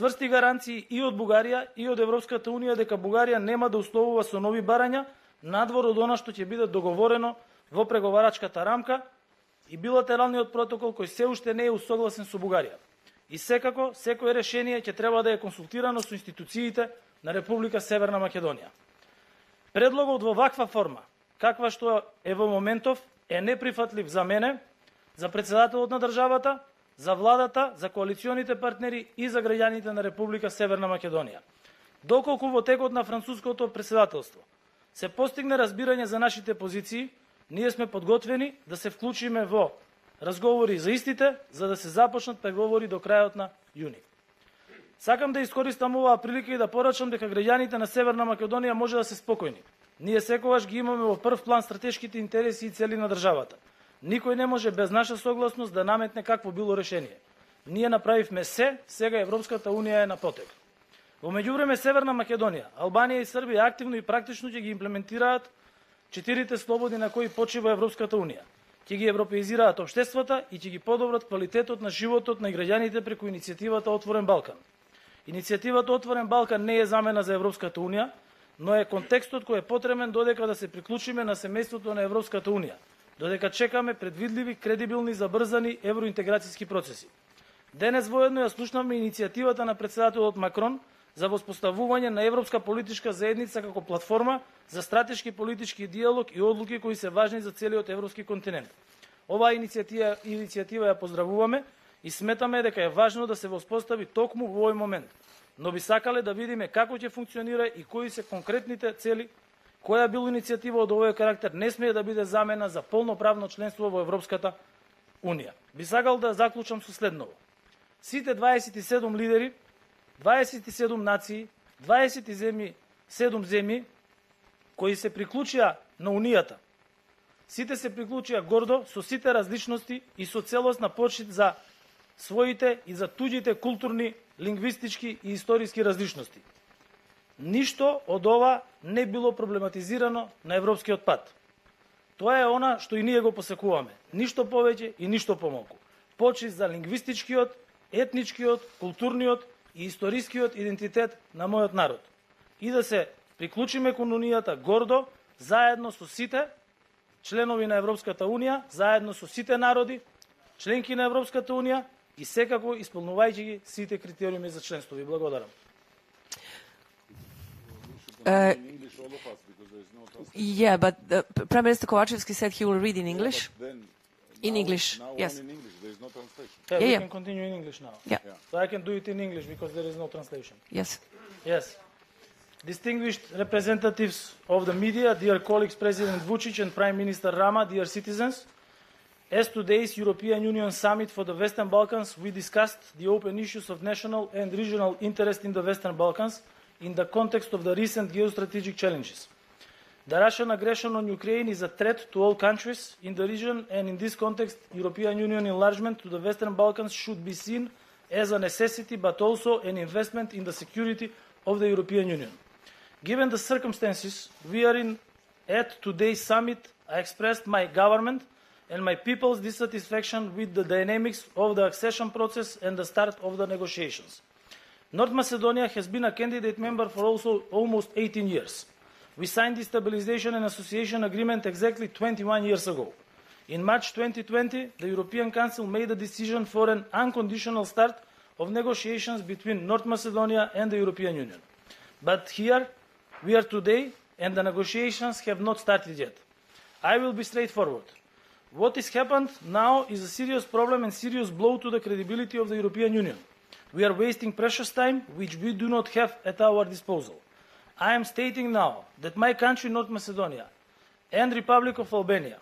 цврсти гаранции и од Бугарија и од Европската Унија дека Бугарија нема да условува со нови барања надвор од она што ќе биде договорено во преговарачката рамка и билатералниот протокол кој се уште не е усогласен со Бугарија. И секако, секое решение ќе треба да е консултирано со институциите на Република Северна Македонија. Предлогот во ваква форма, каква што е во моментов, е неприфатлив за мене, за председателот на државата, за владата, за коалиционите партнери и за граѓаните на Република Северна Македонија. Доколку во текот на француското председателство се постигне разбирање за нашите позиции, ние сме подготвени да се вклучиме во разговори за истите, за да се започнат преговори до крајот на јуни. Сакам да искористам оваа прилика и да порачам дека граѓаните на Северна Македонија може да се спокојни. Ние секогаш ги имаме во прв план стратешките интереси и цели на државата. Никој не може без наша согласност да наметне какво било решение. Ние направивме се, сега Европската Унија е на потек. Во меѓувреме Северна Македонија, Албанија и Србија активно и практично ќе ги имплементираат 4 слободи на кои почива Европската Унија. Ќе ги европеизираат општествата и ќе ги подобрат квалитетот на животот на граѓаните преку иницијативата Отворен Балкан. Иницијативата Отворен Балкан не е замена за Европската Унија, но е контекстот кој е потребен додека да се приклучиме на семејството на Европската Унија, додека чекаме предвидливи, кредибилни, забрзани евроинтеграцијски процеси. Денес воедно ја слушнавме иницијативата на председателот Макрон за воспоставување на Европска политичка заедница како платформа за стратешки политички диалог и одлуки кои се важни за целиот европски континент. Оваа иницијатива ја поздравуваме и сметаме дека е важно да се воспостави токму во овој момент. Но би сакале да видиме како ќе функционира и кои се конкретните цели. Која било иницијатива од овој карактер не смее да биде замена за полноправно членство во Европската Унија. Би сакал да заклучам со следново. Сите 27 лидери, 27 нации, 27 земји кои се приклучија на Унијата, сите се приклучија гордо со сите различности и со целосна почит за своите и за туѓите културни, лингвистички и историски различности. Ништо од ова не било проблематизирано на европскиот пат. Тоа е она што и ние го посекуваме. Ништо повеќе и ништо помалку. Почит за лингвистичкиот, етничкиот, културниот и историскиот идентитет на мојот народ. И да се приклучиме кон Унијата гордо, заедно со сите членови на Европската Унија, заедно со сите народи, членки на Европската Унија и секако исполнувајќи ги сите критериуми за членство. Ви благодарам. Yeah, but Prime Minister Kovacevski said he will read in English. In English, yes. There is no translation. Yeah, we yeah. can continue in English now. Yeah. So I can do it in English because there is no translation. Yes. Yes. Distinguished representatives of the media, dear colleagues, President Vučić and Prime Minister Rama, dear citizens, as today's European Union Summit for the Western Balkans, we discussed the open issues of national and regional interest in the Western Balkans in the context of the recent geostrategic challenges. The Russian aggression on Ukraine is a threat to all countries in the region, and in this context, European Union enlargement to the Western Balkans should be seen as a necessity, but also an investment in the security of the European Union. Given the circumstances we are in at today's summit, I expressed my government and my people's dissatisfaction with the dynamics of the accession process and the start of the negotiations. North Macedonia has been a candidate member for also almost 18 years. We signed the Stabilization and Association Agreement exactly 21 years ago. In March 2020, the European Council made a decision for an unconditional start of negotiations between North Macedonia and the European Union. But here we are today, and the negotiations have not started yet. I will be straightforward. What has happened now is a serious problem and serious blow to the credibility of the European Union. We are wasting precious time, which we do not have at our disposal. I am stating now that my country, North Macedonia, and Republic of Albania,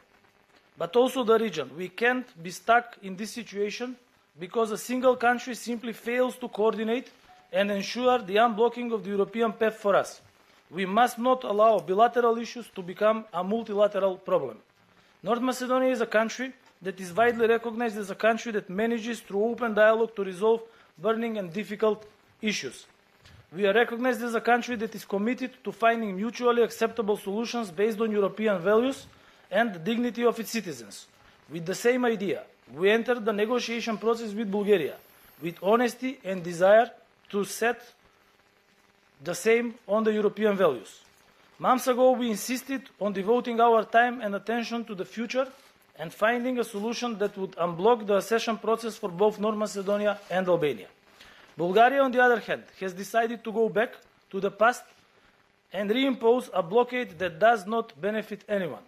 but also the region, we can't be stuck in this situation because a single country simply fails to coordinate and ensure the unblocking of the European path for us. We must not allow bilateral issues to become a multilateral problem. North Macedonia is a country that is widely recognized as a country that manages through open dialogue to resolve burning and difficult issues. We are recognized as a country that is committed to finding mutually acceptable solutions based on European values and the dignity of its citizens. With the same idea, we entered the negotiation process with Bulgaria, with honesty and desire to set the same on the European values. Months ago, we insisted on devoting our time and attention to the future and finding a solution that would unblock the accession process for both North Macedonia and Albania. Bulgaria, on the other hand, has decided to go back to the past and reimpose a blockade that does not benefit anyone,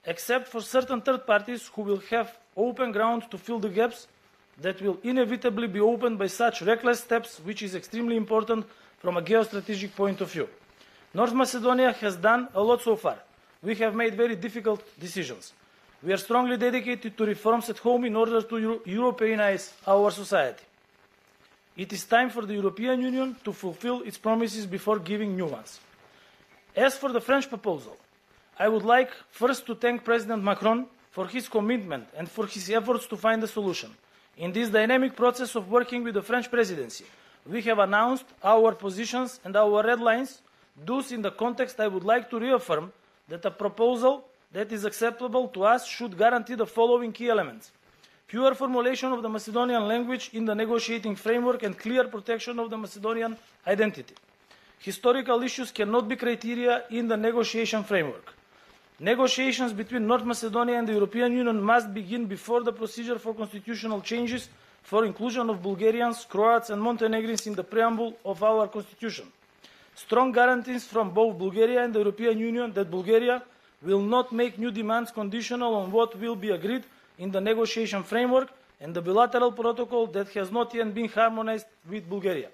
except for certain third parties who will have open ground to fill the gaps that will inevitably be opened by such reckless steps, which is extremely important from a geostrategic point of view. North Macedonia has done a lot so far. We have made very difficult decisions. We are strongly dedicated to reforms at home in order to Europeanize our society. It is time for the European Union to fulfill its promises before giving new ones. As for the French proposal, I would like first to thank President Macron for his commitment and for his efforts to find a solution. In this dynamic process of working with the French presidency, we have announced our positions and our red lines. Thus, in the context, I would like to reaffirm that a proposal that is acceptable to us should guarantee the following key elements: pure formulation of the Macedonian language in the negotiating framework and clear protection of the Macedonian identity. Historical issues cannot be criteria in the negotiation framework. Negotiations between North Macedonia and the European Union must begin before the procedure for constitutional changes for inclusion of Bulgarians, Croats and Montenegrins in the preamble of our constitution. Strong guarantees from both Bulgaria and the European Union that Bulgaria will not make new demands conditional on what will be agreed in the negotiation framework and the bilateral protocol that has not yet been harmonized with Bulgaria.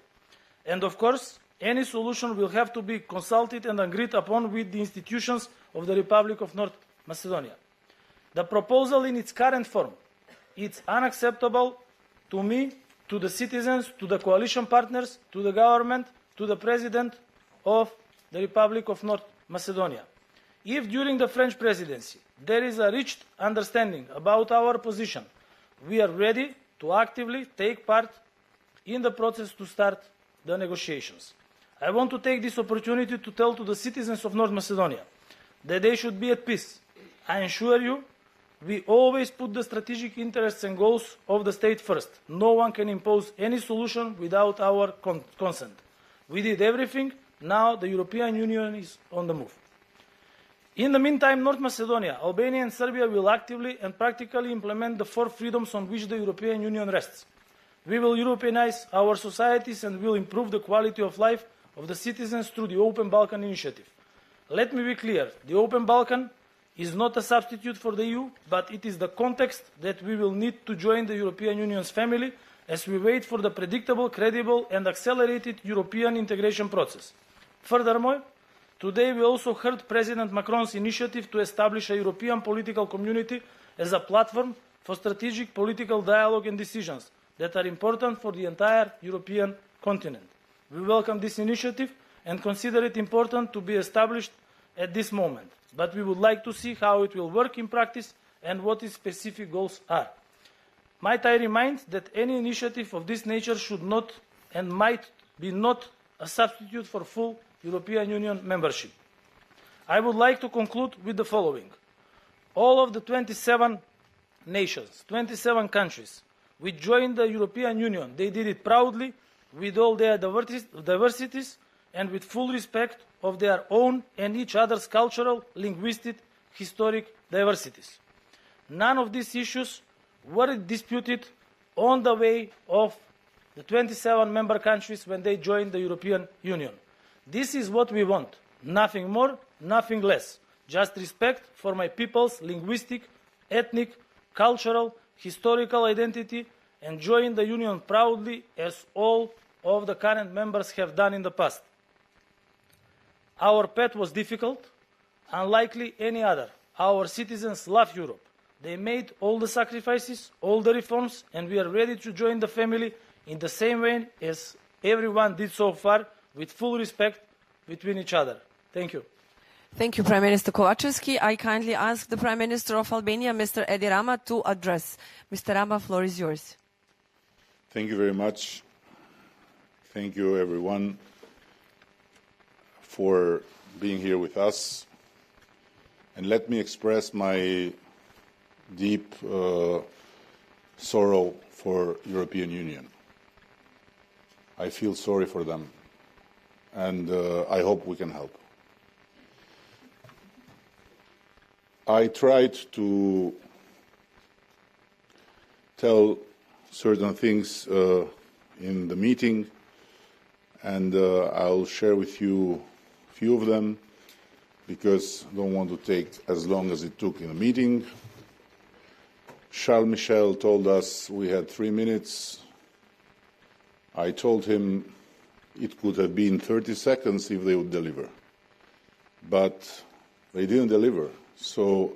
And of course, any solution will have to be consulted and agreed upon with the institutions of the Republic of North Macedonia. The proposal in its current form is unacceptable to me, to the citizens, to the coalition partners, to the government, to the President of the Republic of North Macedonia. If during the French presidency there is a reached understanding about our position, we are ready to actively take part in the process to start the negotiations. I want to take this opportunity to tell to the citizens of North Macedonia that they should be at peace. I assure you, we always put the strategic interests and goals of the state first. No one can impose any solution without our consent. We did everything. Now the European Union is on the move. In the meantime, North Macedonia, Albania and Serbia will actively and practically implement the four freedoms on which the European Union rests. We will Europeanize our societies and will improve the quality of life of the citizens through the Open Balkan Initiative. Let me be clear, the Open Balkan is not a substitute for the EU, but it is the context that we will need to join the European Union's family as we wait for the predictable, credible and accelerated European integration process. Furthermore, today we also heard President Macron's initiative to establish a European political community as a platform for strategic political dialogue and decisions that are important for the entire European continent. We welcome this initiative and consider it important to be established at this moment, but we would like to see how it will work in practice and what its specific goals are. Might I remind that any initiative of this nature should not and might be not a substitute for full European Union membership. I would like to conclude with the following. All of the 27 nations, 27 countries, which joined the European Union, they did it proudly, with all their diversities, and with full respect of their own and each other's cultural, linguistic, historic diversities. None of these issues were disputed on the way of the 27 member countries when they joined the European Union. This is what we want. Nothing more, nothing less. Just respect for my people's linguistic, ethnic, cultural, historical identity and join the Union proudly as all of the current members have done in the past. Our path was difficult, unlikely any other. Our citizens love Europe. They made all the sacrifices, all the reforms, and we are ready to join the family in the same way as everyone did so far, with full respect between each other. Thank you. Thank you, Prime Minister Kovacevski. I kindly ask the Prime Minister of Albania, Mr. Edi Rama, to address. Mr. Rama, floor is yours. Thank you very much. Thank you, everyone, for being here with us. And let me express my deep sorrow for European Union. I feel sorry for them, and I hope we can help. I tried to tell certain things in the meeting, and I'll share with you a few of them, because I don't want to take as long as it took in the meeting. Charles Michel told us we had 3 minutes. I told him it could have been 30 seconds if they would deliver. But they didn't deliver, so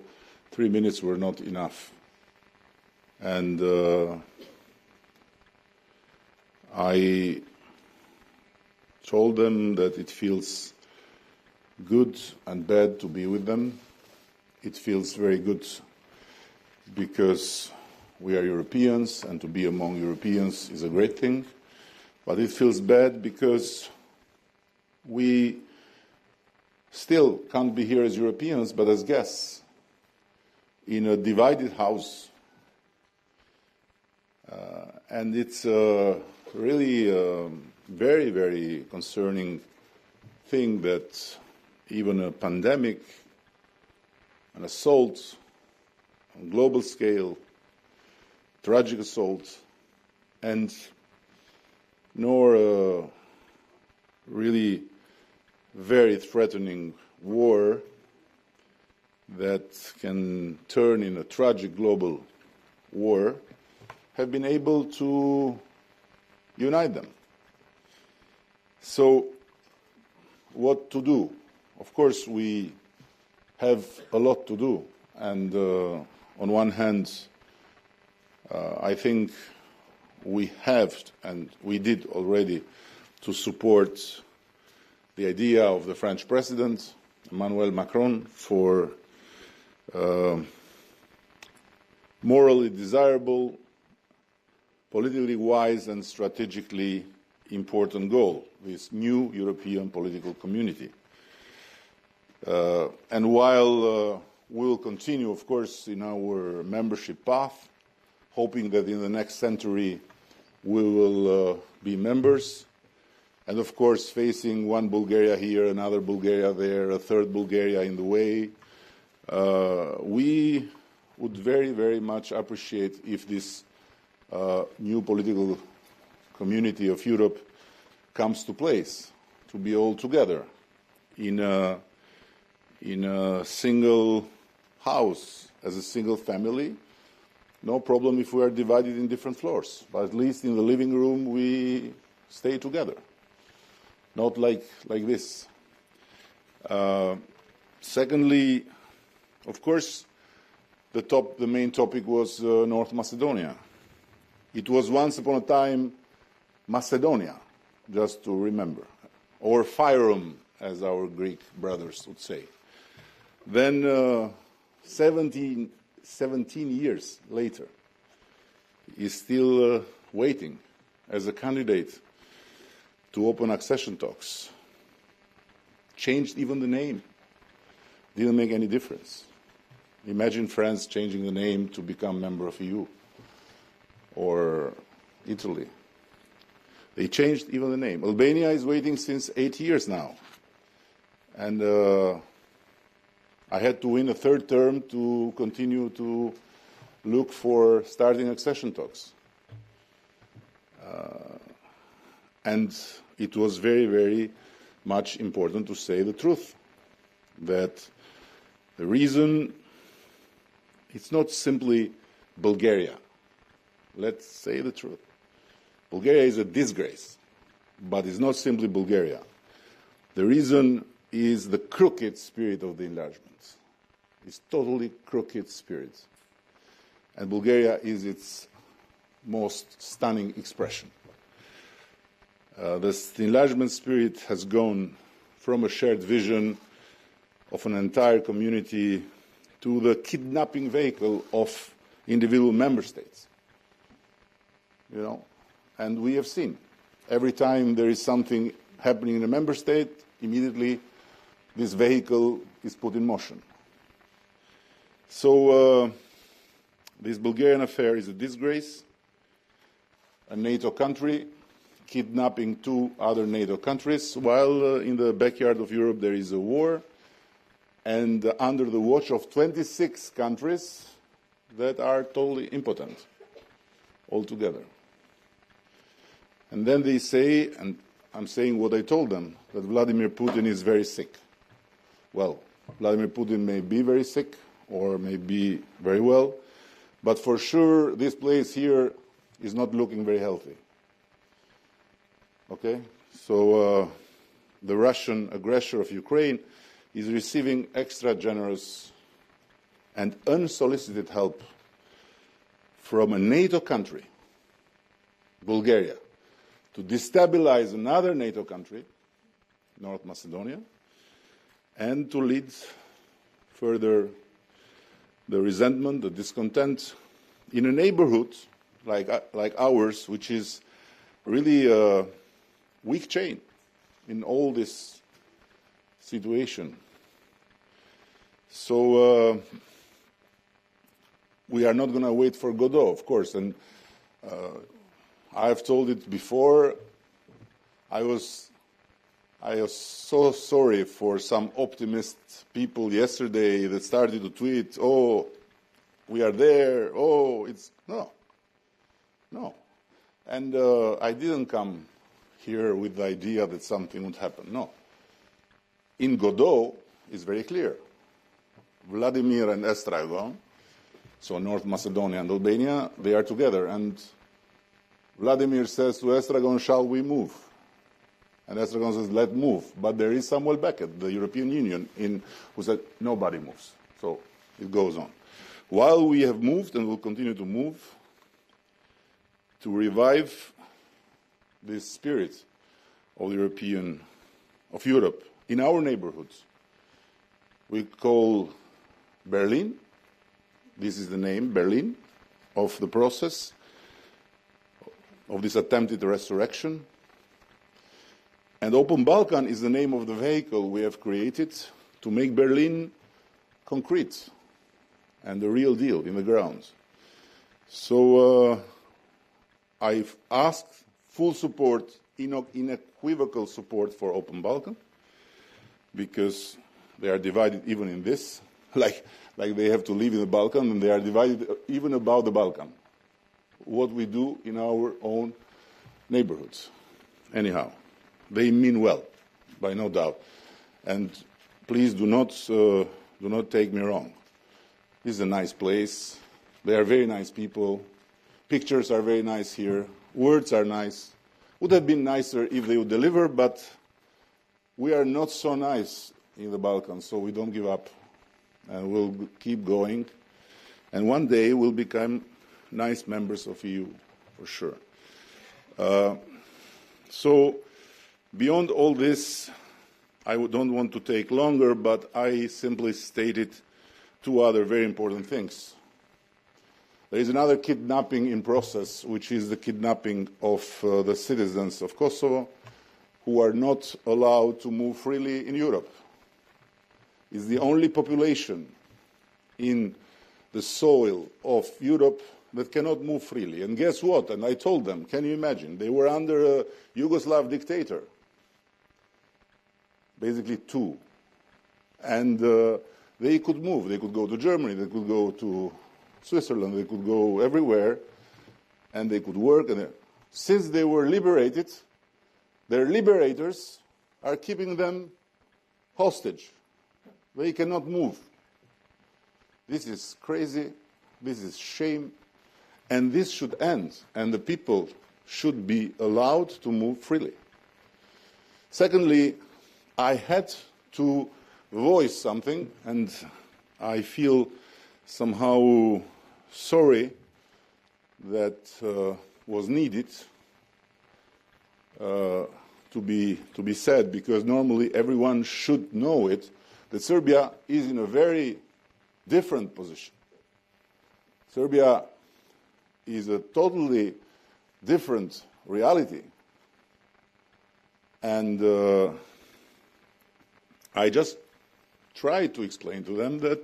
3 minutes were not enough. And I told them that it feels good and bad to be with them. It feels very good because we are Europeans, and to be among Europeans is a great thing. But it feels bad because we still can't be here as Europeans, but as guests in a divided house. And it's really a very, very concerning thing that even a pandemic, an assault on global scale, tragic assault, and nor a really very threatening war that can turn in a tragic global war have been able to unite them. So, what to do? Of course, we have a lot to do, and on one hand, I think we have, and we did already, to support the idea of the French President, Emmanuel Macron, for morally desirable, politically wise and strategically important goal, this new European political community. And while we will continue, of course, in our membership path, hoping that in the next century we will be members, and of course facing one Bulgaria here, another Bulgaria there, a third Bulgaria in the way, we would very, very much appreciate if this new political community of Europe comes to place, to be all together in a single house, as a single family. No problem if we are divided in different floors, but at least in the living room we stay together. Not like this. Secondly, of course, the main topic was North Macedonia. It was once upon a time Macedonia, just to remember, or Fyrom, as our Greek brothers would say. Then 17 years later, is still waiting as a candidate to open accession talks. Changed even the name. Didn't make any difference. Imagine France changing the name to become member of EU, or Italy. They changed even the name. Albania is waiting since 8 years now. And I had to win a third term to continue to look for starting accession talks. And it was very, very much important to say the truth, that the reason, it's not simply Bulgaria. Let's say the truth. Bulgaria is a disgrace, but it's not simply Bulgaria. The reason is the crooked spirit of the enlargement. It's totally crooked spirit. And Bulgaria is its most stunning expression. The enlargement spirit has gone from a shared vision of an entire community to the kidnapping vehicle of individual member states. You know, and we have seen every time there is something happening in a member state, immediately this vehicle is put in motion. So this Bulgarian affair is a disgrace. A NATO country kidnapping 2 other NATO countries, while in the backyard of Europe there is a war, and under the watch of 26 countries that are totally impotent altogether. And then they say, and I'm saying what I told them, that Vladimir Putin is very sick. Well, Vladimir Putin may be very sick or may be very well, but for sure this place here is not looking very healthy. Okay? So the Russian aggressor of Ukraine is receiving extra generous and unsolicited help from a NATO country, Bulgaria, to destabilize another NATO country, North Macedonia, and to lead further the resentment, the discontent in a neighborhood like ours, which is really a weak chain in all this situation. So we are not going to wait for Godot, of course, and I have told it before. I was so sorry for some optimist people yesterday that started to tweet, "Oh, we are there. Oh, it's no." And I didn't come here with the idea that something would happen. No. In Godot, it's very clear. Vladimir and Estragon, so North Macedonia and Albania, they are together. And Vladimir says to Estragon, "Shall we move?" And Estragon says, "Let's move." But there is Samuel Beckett, the European Union, who said, "Nobody moves." So it goes on. While we have moved and will continue to move to revive this spirit of Europe in our neighborhoods, we call Berlin, this is the name, Berlin, of the process of this attempted resurrection. And Open Balkan is the name of the vehicle we have created to make Berlin concrete and the real deal in the ground. So I've asked full support, unequivocal support for Open Balkan, because they are divided even in this, like they have to live in the Balkan, and they are divided even about the Balkan, what we do in our own neighborhoods. Anyhow, they mean well, by no doubt. And please do not take me wrong. This is a nice place. They are very nice people. Pictures are very nice here. Words are nice. Would have been nicer if they would deliver, but we are not so nice in the Balkans, so we don't give up. And we'll keep going. And one day we'll become nice members of EU, for sure. So beyond all this, I don't want to take longer, but I simply stated 2 other very important things. There is another kidnapping in process, which is the kidnapping of the citizens of Kosovo, who are not allowed to move freely in Europe. It's the only population in the soil of Europe that cannot move freely. And guess what? And I told them, can you imagine? They were under a Yugoslav dictator, basically 2. And they could move. They could go to Germany. They could go to Switzerland. They could go everywhere. And they could work. And since they were liberated, their liberators are keeping them hostage. They cannot move. This is crazy. This is shame. And this should end. And the people should be allowed to move freely. Secondly, I had to voice something, and I feel somehow sorry that was needed to be said, because normally everyone should know it, that Serbia is in a very different position. Serbia is a totally different reality. And I just tried to explain to them that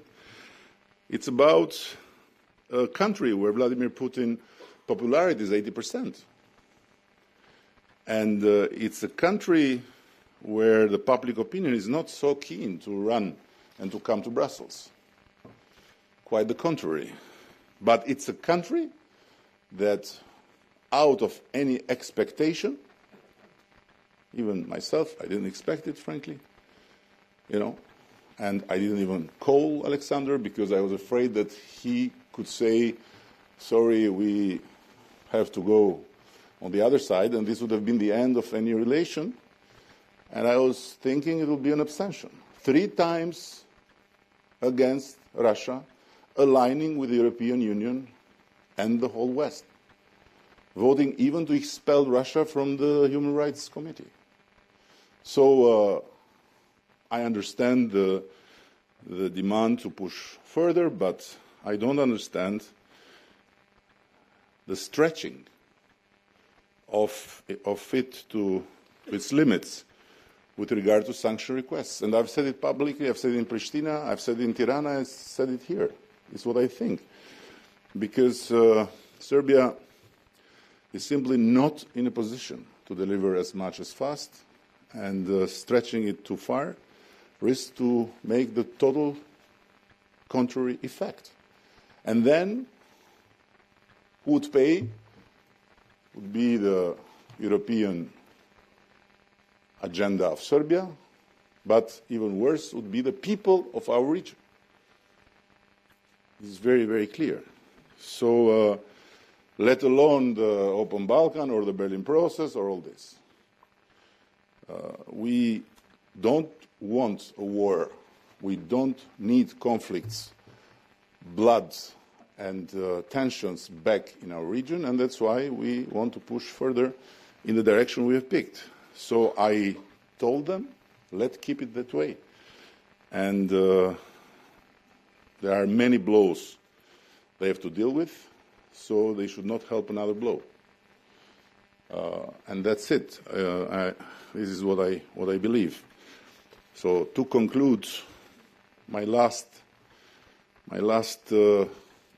it's about a country where Vladimir Putin's popularity is 80%. And it's a country where the public opinion is not so keen to run and to come to Brussels. Quite the contrary. But it's a country that, out of any expectation, even myself, I didn't expect it, frankly, and I didn't even call Alexander because I was afraid that he could say, sorry, we have to go on the other side, and this would have been the end of any relation. And I was thinking it would be an abstention. 3 times against Russia, aligning with the European Union and the whole West, voting even to expel Russia from the Human Rights Committee. So I understand the demand to push further, but I don't understand the stretching of it to its limits with regard to sanction requests. And I've said it publicly, I've said it in Pristina, I've said it in Tirana, I've said it here. It's what I think. Because Serbia is simply not in a position to deliver as much as fast, and stretching it too far risks to make the total contrary effect. And then who would pay would be the European agenda of Serbia, but even worse would be the people of our region. This is very, very clear. So let alone the Open Balkan or the Berlin process or all this. We don't want a war. We don't need conflicts, blood, and tensions back in our region, and that's why we want to push further in the direction we have picked. So I told them, let's keep it that way. And there are many blows they have to deal with, so they should not help another blow. And that's it. This is what I believe. So to conclude, my last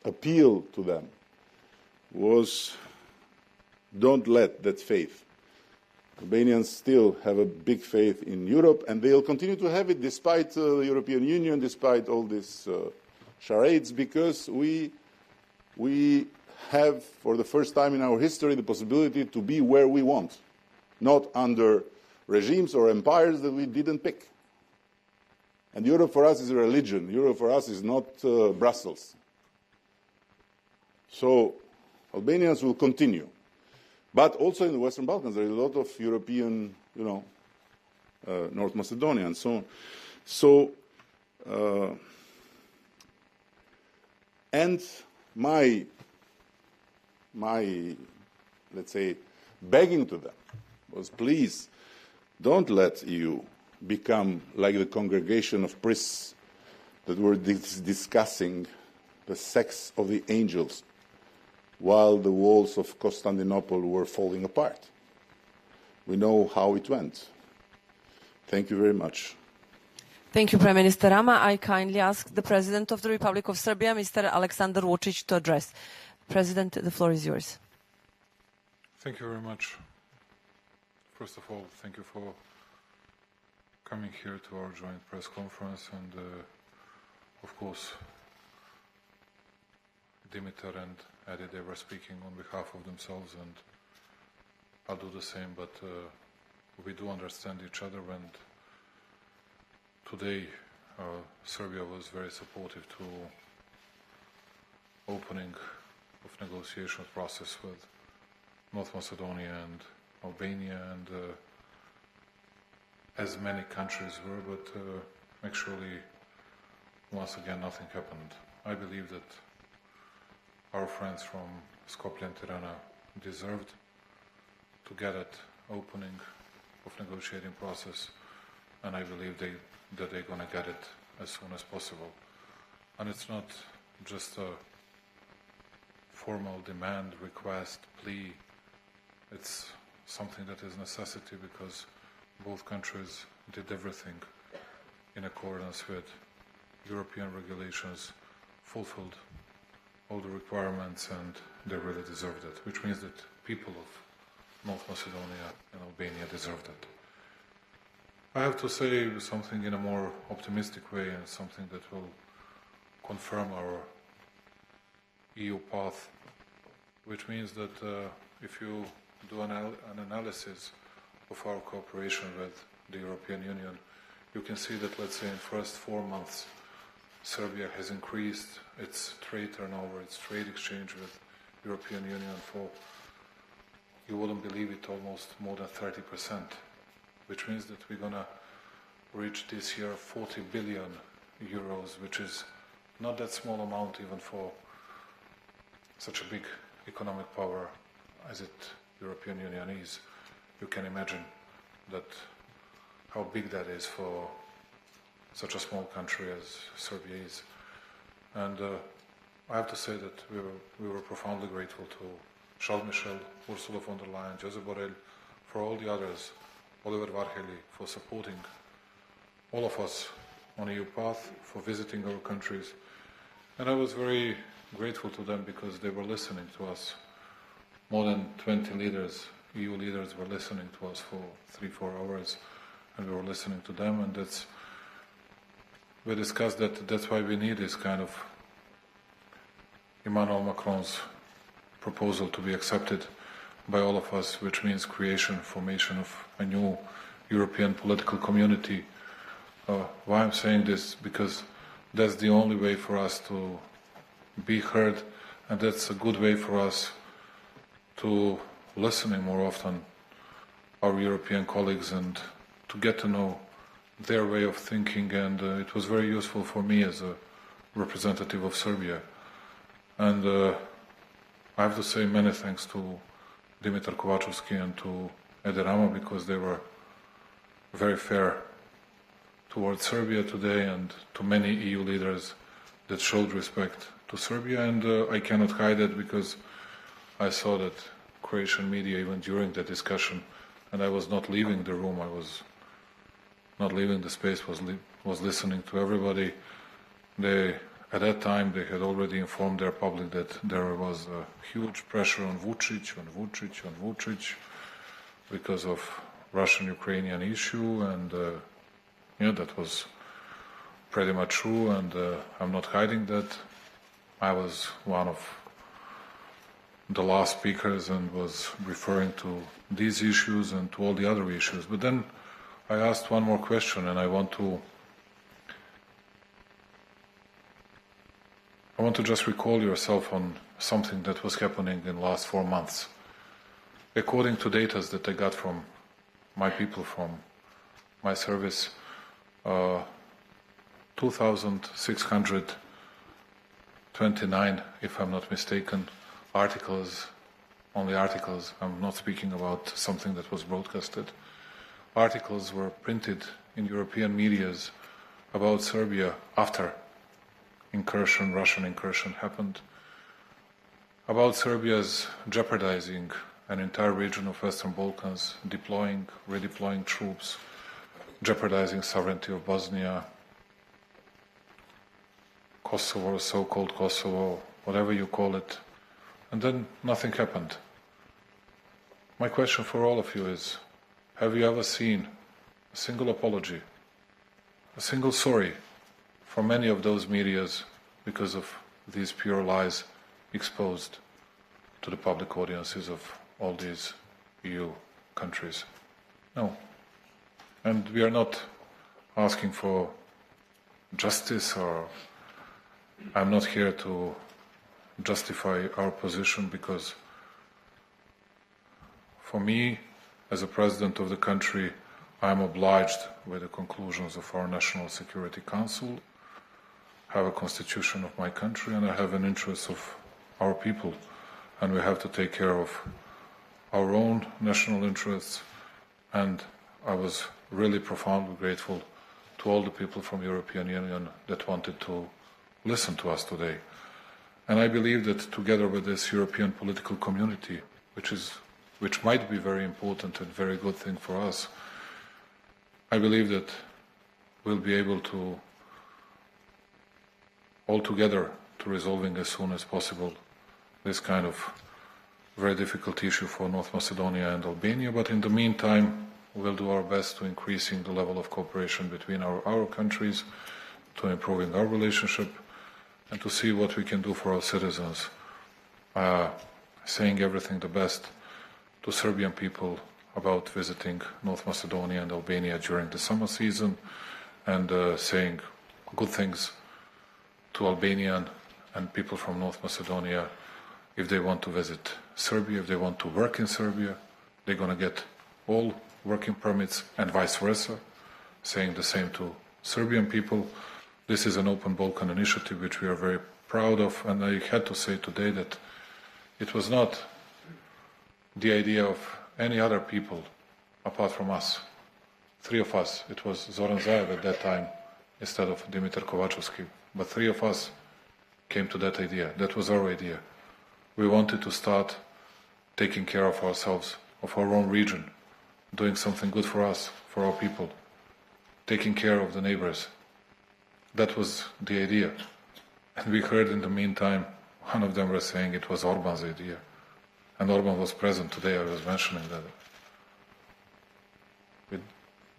appeal to them was, don't let that faith. Albanians still have a big faith in Europe, and they'll continue to have it despite the European Union, despite all these charades, because we have, for the first time in our history, the possibility to be where we want, not under regimes or empires that we didn't pick. And Europe for us is a religion. Europe for us is not Brussels. So Albanians will continue. But also in the Western Balkans, there is a lot of European, North Macedonia and so on. So, and my, let's say, begging to them was, please, don't let EU become like the congregation of priests that were discussing the sex of the angels while the walls of Constantinople were falling apart. We know how it went. Thank you very much. Thank you, Prime Minister Rama. I kindly ask the President of the Republic of Serbia, Mr. Aleksandar Vučić, to address. President, the floor is yours. Thank you very much. First of all, thank you for coming here to our joint press conference, and of course, Dimitar and Adi, they were speaking on behalf of themselves, and I'll do the same, but we do understand each other, and today Serbia was very supportive to opening of negotiation process with North Macedonia and Albania, and as many countries were, but actually, once again, nothing happened. I believe that our friends from Skopje and Tirana deserved to get that opening of negotiating process, and I believe that they're going to get it as soon as possible. And it's not just a formal demand, request, plea. It's something that is necessity, because both countries did everything in accordance with European regulations, fulfilled all the requirements, and they really deserved it, which means that people of North Macedonia and Albania deserved it. I have to say something in a more optimistic way and something that will confirm our EU path, which means that if you do an analysis of our cooperation with the European Union, you can see that, let's say, in the first 4 months, Serbia has increased its trade turnover, its trade exchange with the European Union for, you wouldn't believe it, almost more than 30%, which means that we're going to reach this year 40 billion euros, which is not that small amount even for such a big economic power as it European Union is. You can imagine that how big that is for such a small country as Serbia is. And I have to say that we were profoundly grateful to Charles Michel, Ursula von der Leyen, Josep Borrell, for all the others, Oliver Varhelyi, for supporting all of us on EU path, for visiting our countries. And I was very grateful to them because they were listening to us. More than 20 leaders, EU leaders, were listening to us for 3-4 hours, and we were listening to them, and we discussed that's why we need this kind of Emmanuel Macron's proposal to be accepted by all of us, which means formation of a new European political community. Why I'm saying this? Because that's the only way for us to be heard, and that's a good way for us to listening more often our European colleagues and to get to know their way of thinking, and it was very useful for me as a representative of Serbia. And I have to say many thanks to Dimitar Kovacevski and to Edi Rama, because they were very fair towards Serbia today, and to many EU leaders that showed respect to Serbia. And I cannot hide it, because I saw that Croatian media even during the discussion, and I was not leaving the room, I was not leaving the space, was listening to everybody. At that time, they had already informed their public that there was a huge pressure on Vučić, because of Russian-Ukrainian issue, and that was pretty much true, and I'm not hiding that. I was one of the last speakers and was referring to these issues and to all the other issues. But then I asked one more question, and I want to just recall yourself on something that was happening in the last 4 months. According to data that I got from my people, from my service, 2,629, if I'm not mistaken, only articles, I'm not speaking about something that was broadcasted, articles were printed in European medias about Serbia after Russian incursion happened, about Serbia's jeopardizing an entire region of Western Balkans, redeploying troops, jeopardizing sovereignty of Bosnia, Kosovo, so-called Kosovo, whatever you call it, and then nothing happened. My question for all of you is, have you ever seen a single apology, a single sorry from many of those medias because of these pure lies exposed to the public audiences of all these EU countries? No. And we are not asking for justice, or I'm not here to justify our position, because for me, as a president of the country, I am obliged with the conclusions of our National Security Council, have a constitution of my country, and I have an interest of our people, and we have to take care of our own national interests. And I was really profoundly grateful to all the people from the European Union that wanted to listen to us today. And I believe that together with this European political community, which might be very important and very good thing for us, I believe that we'll be able to all together to resolving as soon as possible this kind of very difficult issue for North Macedonia and Albania, but in the meantime, we'll do our best to increasing the level of cooperation between our countries, to improving our relationship, and to see what we can do for our citizens, saying everything the best to Serbian people about visiting North Macedonia and Albania during the summer season, and saying good things to Albanian and people from North Macedonia if they want to visit Serbia, if they want to work in Serbia, they're going to get all working permits and vice versa, saying the same to Serbian people. This is an open Balkan initiative which we are very proud of, and I had to say today that it was not the idea of any other people apart from us. Three of us. It was Zoran Zaev at that time instead of Dimitar Kovacevski, but three of us came to that idea. That was our idea. We wanted to start taking care of ourselves, of our own region, doing something good for us, for our people, taking care of the neighbors. That was the idea. And we heard in the meantime, one of them was saying it was Orban's idea. And Orban was present today, I was mentioning that. We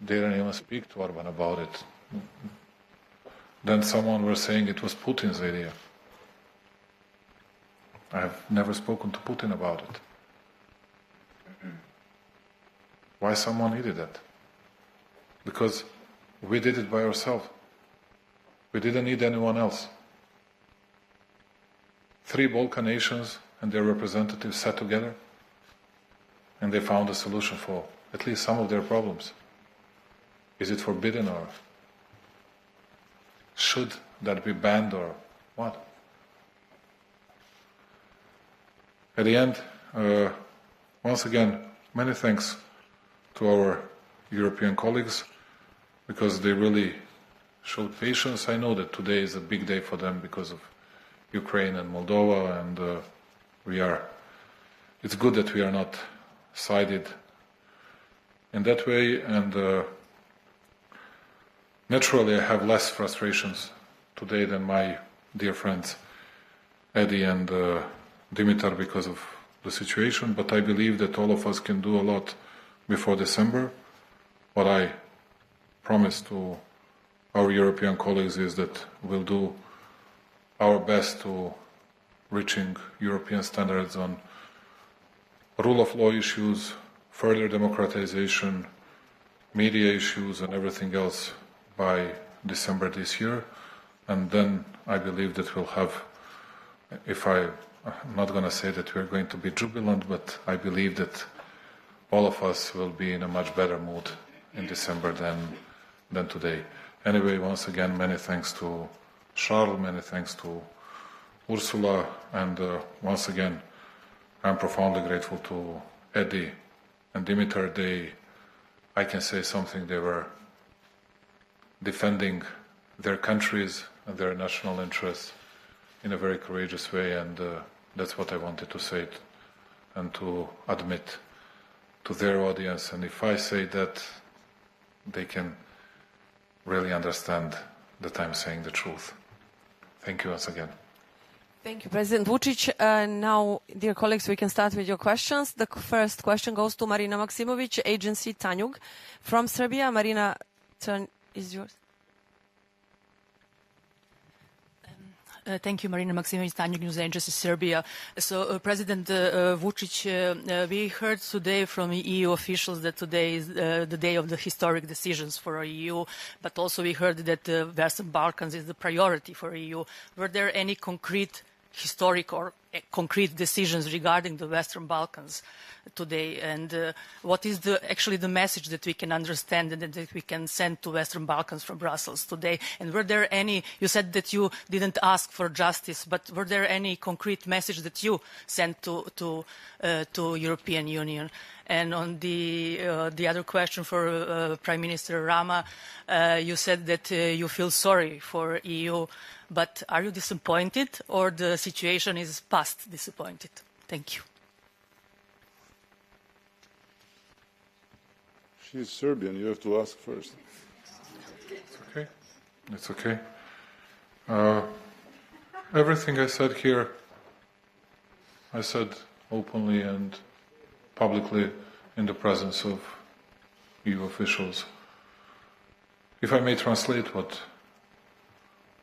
didn't even speak to Orban about it. Then someone was saying it was Putin's idea. I have never spoken to Putin about it. Why someone needed that? Because we did it by ourselves. We didn't need anyone else. 3 Balkan nations and their representatives sat together and they found a solution for at least some of their problems. Is it forbidden or should that be banned or what? At the end, once again, many thanks to our European colleagues because they really showed patience. I know that today is a big day for them because of Ukraine and Moldova, and it's good that we are not sided in that way, and naturally I have less frustrations today than my dear friends Eddie and Dimitar because of the situation, but I believe that all of us can do a lot before December. What I promise to our European colleagues is that we'll do our best to reaching European standards on rule of law issues, further democratization, media issues and everything else by December this year. And then I believe that we'll have, I'm not going to say that we're going to be jubilant, but I believe that all of us will be in a much better mood in December than today. Anyway, once again, many thanks to Charles, many thanks to Ursula, and once again, I'm profoundly grateful to Eddie and Dimitar. I can say something, they were defending their countries and their national interests in a very courageous way, and that's what I wanted to say and to admit to their audience. And if I say that, they can really understand that I'm saying the truth. Thank you once again. Thank you, President Vučić. Now, dear colleagues, we can start with your questions. The first question goes to Marina Maksimović, agency Tanjug from Serbia. Marina, turn is yours. Thank you, Marina Maksimović, Tanjug News Agency, Serbia. So, President Vučić, we heard today from EU officials that today is the day of the historic decisions for EU, but also we heard that the Western Balkans is the priority for EU. Were there any concrete historic or concrete decisions regarding the Western Balkans today, and what is actually the message that we can understand and that we can send to Western Balkans from Brussels today? And were there any, you said that you didn't ask for justice, but were there any concrete message that you sent to European Union? And on the other question for Prime Minister Rama, you said that you feel sorry for EU, but are you disappointed or the situation is past disappointed? Thank you. She's Serbian, you have to ask first. It's okay. It's okay. Everything I said here, I said openly and publicly in the presence of EU officials. If I may translate what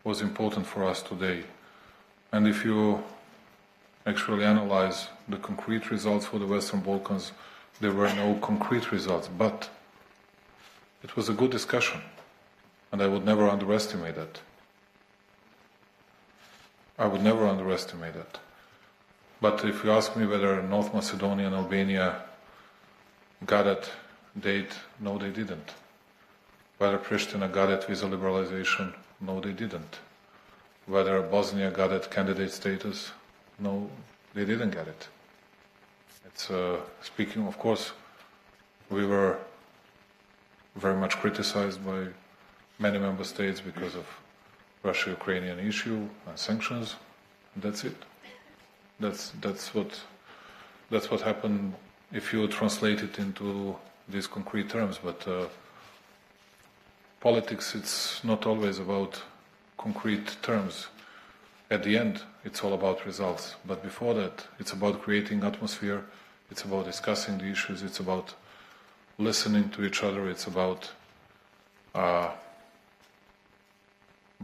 was important for us today, and if you actually analyze the concrete results for the Western Balkans, there were no concrete results, but it was a good discussion, and I would never underestimate that. I would never underestimate that. But if you ask me whether North Macedonia and Albania got that date, no, they didn't. Whether Pristina got it visa liberalization, no, they didn't. Whether Bosnia got it candidate status, no, they didn't get it. It's speaking, of course, we were very much criticized by many member states because of Russia-Ukrainian issue and sanctions. And that's it. That's what happened if you translate it into these concrete terms. But politics, it's not always about concrete terms. At the end, it's all about results. But before that, it's about creating atmosphere. It's about discussing the issues. It's about listening to each other. It's about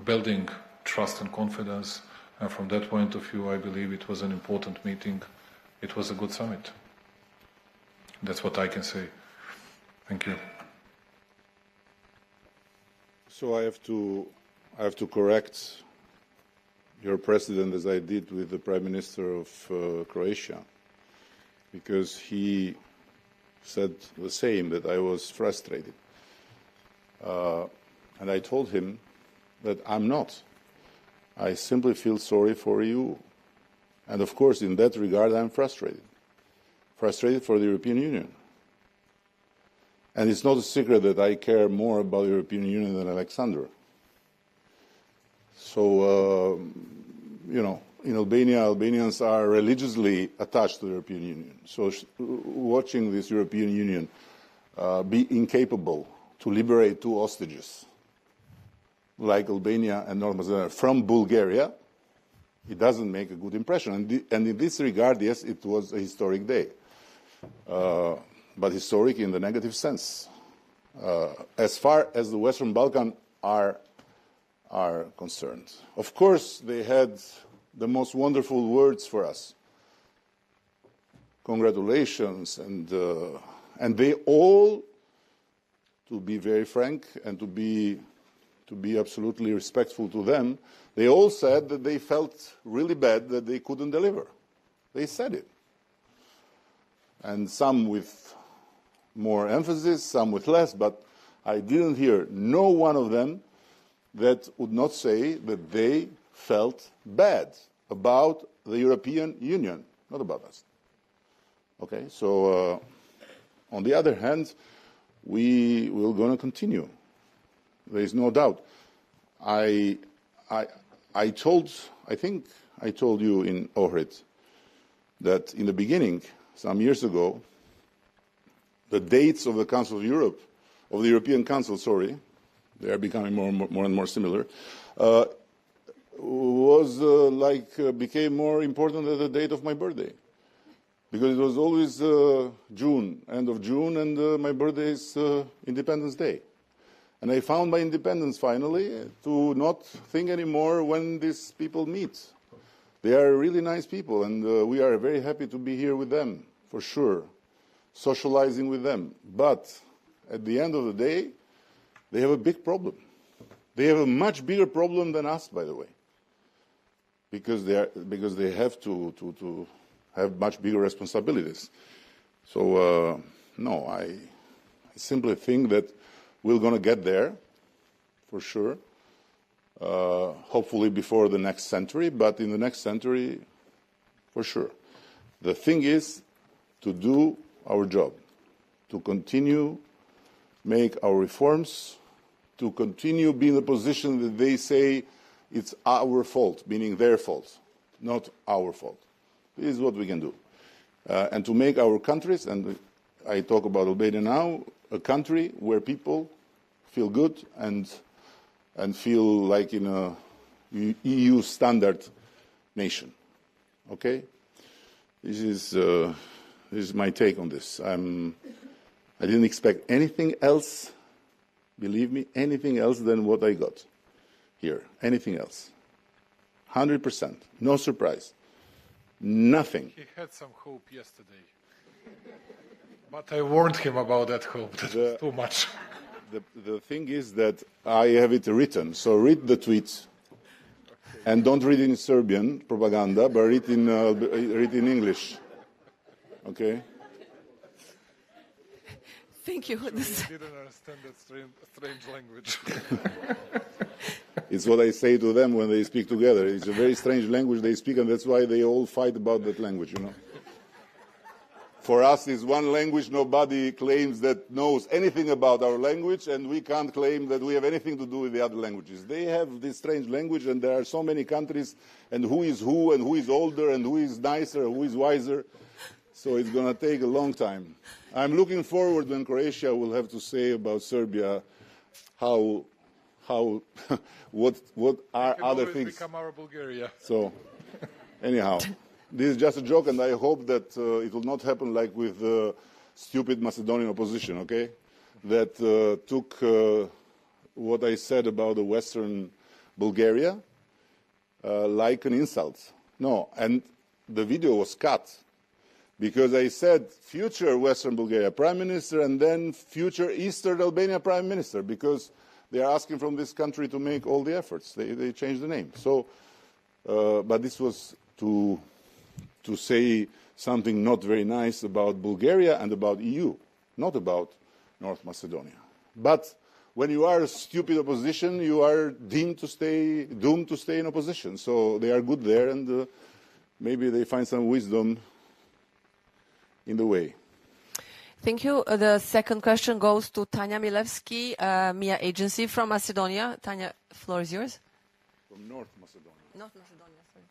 building trust and confidence. And from that point of view, I believe it was an important meeting. It was a good summit. That's what I can say. Thank you. So I have to correct your president, as I did with the Prime Minister of Croatia, because he said the same, that I was frustrated. And I told him that I'm not. I simply feel sorry for you. And of course, in that regard, I'm frustrated. Frustrated for the European Union. And it's not a secret that I care more about the European Union than Alexander. So, you know, in Albania, Albanians are religiously attached to the European Union. So watching this European Union be incapable to liberate two hostages, like Albania and North Macedonia, from Bulgaria, it doesn't make a good impression. And in this regard, yes, it was a historic day. But historic in the negative sense. As far as the Western Balkans are concerned. Of course, they had the most wonderful words for us. Congratulations, and they all, to be very frank and to be absolutely respectful to them, they all said that they felt really bad that they couldn't deliver. They said it. And some with more emphasis, some with less, but I didn't hear no one of them that would not say that they felt bad about the European Union, not about us. Okay, so on the other hand, we will going to continue. There is no doubt. I think I told you in Ohrid that in the beginning, some years ago, the dates of the Council of Europe, of the European Council, sorry, they are becoming more and more similar, became more important than the date of my birthday. Because it was always June, end of June, and my birthday is Independence Day. And I found my independence finally to not think anymore when these people meet. They are really nice people, and we are very happy to be here with them, for sure, socializing with them. But at the end of the day, they have a big problem. They have a much bigger problem than us, by the way, because they have to have much bigger responsibilities. So no, I simply think that we're going to get there, for sure. Hopefully before the next century, but in the next century, for sure. The thing is to do our job, to continue make our reforms, to continue being in the position that they say it's our fault, meaning their fault, not our fault. This is what we can do. And to make our countries, and I talk about Albania now, a country where people feel good and feel like in a EU standard nation. Okay? This is my take on this. I didn't expect anything else, believe me, anything else than what I got here. Anything else. 100%. No surprise. Nothing. He had some hope yesterday. But I warned him about that hope. That was too much. The thing is that I have it written, so read the tweet, and don't read in Serbian propaganda, but read in English. Okay? Thank you. I didn't understand that strange language. It's what I say to them when they speak together. It's a very strange language they speak, and that's why they all fight about that language, you know. For us, it's one language. Nobody claims that knows anything about our language, and we can't claim that we have anything to do with the other languages. They have this strange language, and there are so many countries, and who is who, and who is older, and who is nicer, who is wiser. So it's going to take a long time. I'm looking forward when Croatia will have to say about Serbia what are other things. Become our Bulgaria. So, anyhow. This is just a joke, and I hope that it will not happen like with the stupid Macedonian opposition, okay? That took what I said about the Western Bulgaria like an insult. No, and the video was cut because I said future Western Bulgaria Prime Minister and then future Eastern Albania Prime Minister, because they are asking from this country to make all the efforts. They changed the name. So, but this was to say something not very nice about Bulgaria and about EU, not about North Macedonia. But when you are a stupid opposition, you are doomed to stay in opposition. So they are good there, and maybe they find some wisdom in the way. Thank you. The second question goes to Tanya Milevsky, MIA agency from Macedonia. Tanya, floor is yours. From North Macedonia. North Macedonia, sorry.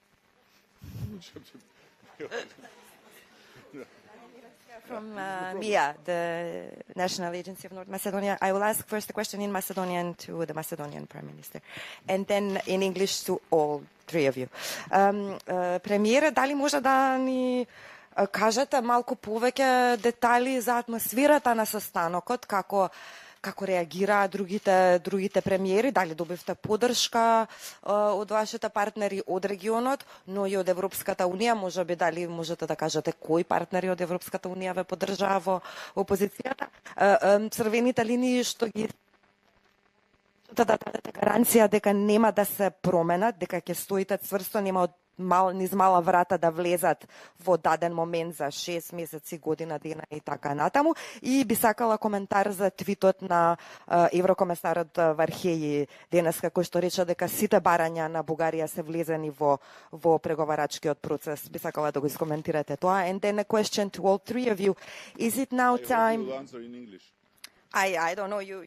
From MIA, the National Agency of North Macedonia. I will ask first a question in Macedonian to the Macedonian Prime Minister, and then in English to all three of you. Премиере, дали може да ни кажете малку повеќе детали за атмосферата на состанокот, како реагира другите премиери, дали добивте поддршка од вашите партнери од регионот, но и од Европската унија, можеби дали можете да кажете кои партнери од Европската унија ве поддржаа во опозицијата, црвените линии што ги да дадете гаранција дека нема да се променат, дека ќе стоите цврсто, нема низ мала врата да влезат во даден момент за 6 месеци, година, дена и така натаму. И би сакала коментар за твитот на еврокомесарот Вархеји денеска, кој што рече дека сите барања на Бугарија се влезени во преговарачкиот процес. Би сакала да го искоментирате тоа. And then a question to all three of you. Is it now time... I will answer in English. I don't know, you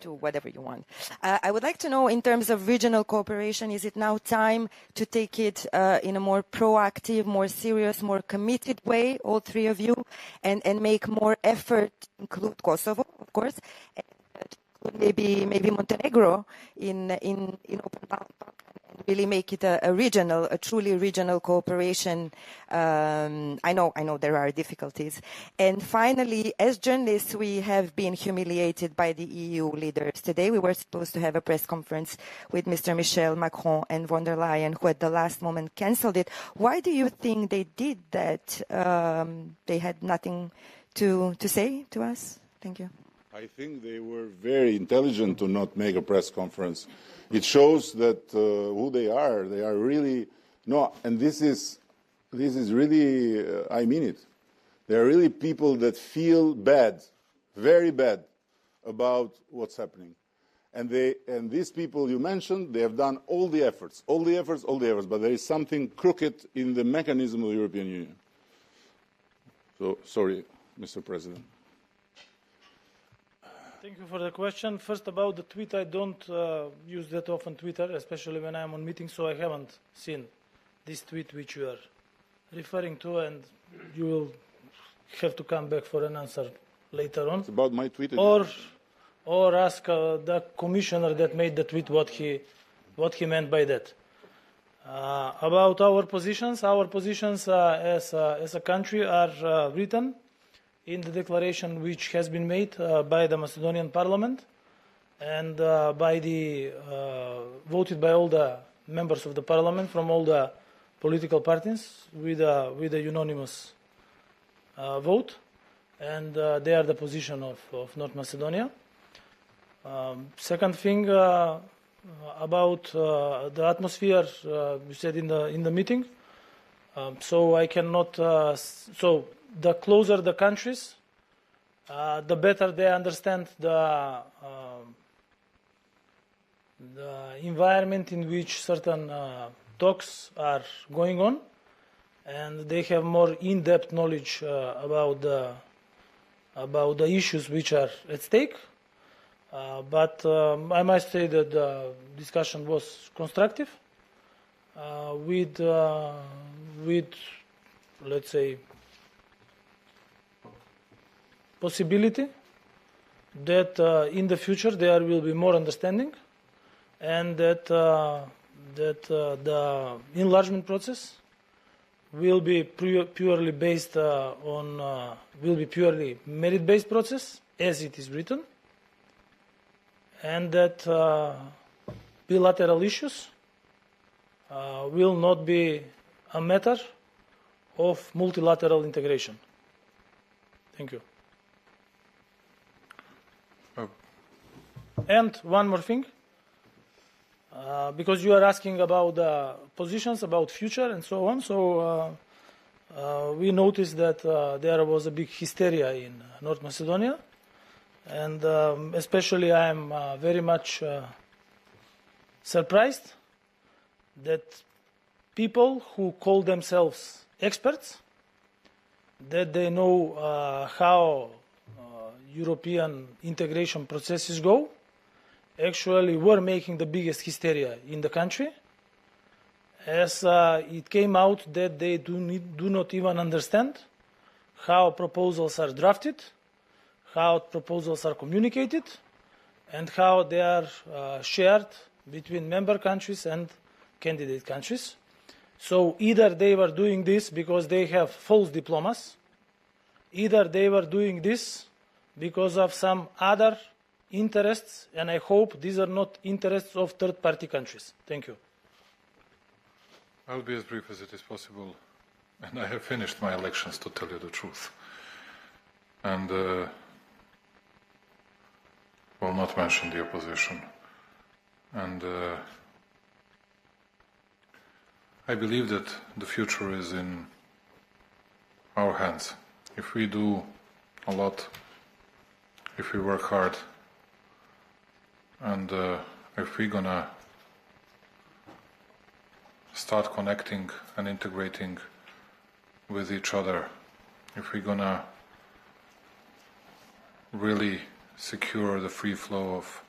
do whatever you want. I would like to know, in terms of regional cooperation, is it now time to take it in a more proactive, more serious, more committed way, all three of you, and make more effort, include Kosovo, of course, and maybe Montenegro in open Balkan, and really make it a truly regional cooperation. I know there are difficulties. And finally, as journalists, we have been humiliated by the EU leaders. Today, we were supposed to have a press conference with Mr. Michel, Macron, and von der Leyen, who at the last moment cancelled it. Why do you think they did that? They had nothing to say to us? Thank you. I think they were very intelligent to not make a press conference. It shows that who they are. They are really and this is really I mean it. They are really people that feel bad, very bad, about what's happening. And these people you mentioned, they have done all the efforts, but there is something crooked in the mechanism of the European Union. So sorry, Mr. President. Thank you for the question. First, about the tweet, I don't use that often Twitter, especially when I'm on meetings, so I haven't seen this tweet which you are referring to, and you will have to come back for an answer later on. It's about my tweet. Or ask the commissioner that made the tweet what he meant by that. About our positions as a country are written in the declaration which has been made by the Macedonian Parliament and voted by all the members of the Parliament from all the political parties with a unanimous vote, and they are the position of North Macedonia. Second thing about the atmosphere, you said in the meeting. So I cannot. So the closer the countries, the better they understand the environment in which certain talks are going on, and they have more in-depth knowledge about the issues which are at stake. But I must say that the discussion was constructive, with let's say possibility that in the future there will be more understanding, and that the enlargement process will be purely based will be purely merit-based process as it is written, and that bilateral issues will not be a matter of multilateral integration. Thank you. And one more thing, because you are asking about the positions, about future and so on, so we noticed that there was a big hysteria in North Macedonia, and especially I am very much surprised that people who call themselves experts, that they know how European integration processes go, actually were making the biggest hysteria in the country, as it came out that they do not even understand how proposals are drafted, how proposals are communicated, and how they are shared between member countries and candidate countries. So either they were doing this because they have false diplomas, either they were doing this because of some other interests, and I hope these are not interests of third-party countries. Thank you. I'll be as brief as it is possible, and I have finished my elections, to tell you the truth. And will not mention the opposition. And I believe that the future is in our hands. If we do a lot, if we work hard, and if we're gonna start connecting and integrating with each other, if we're gonna really secure the free flow of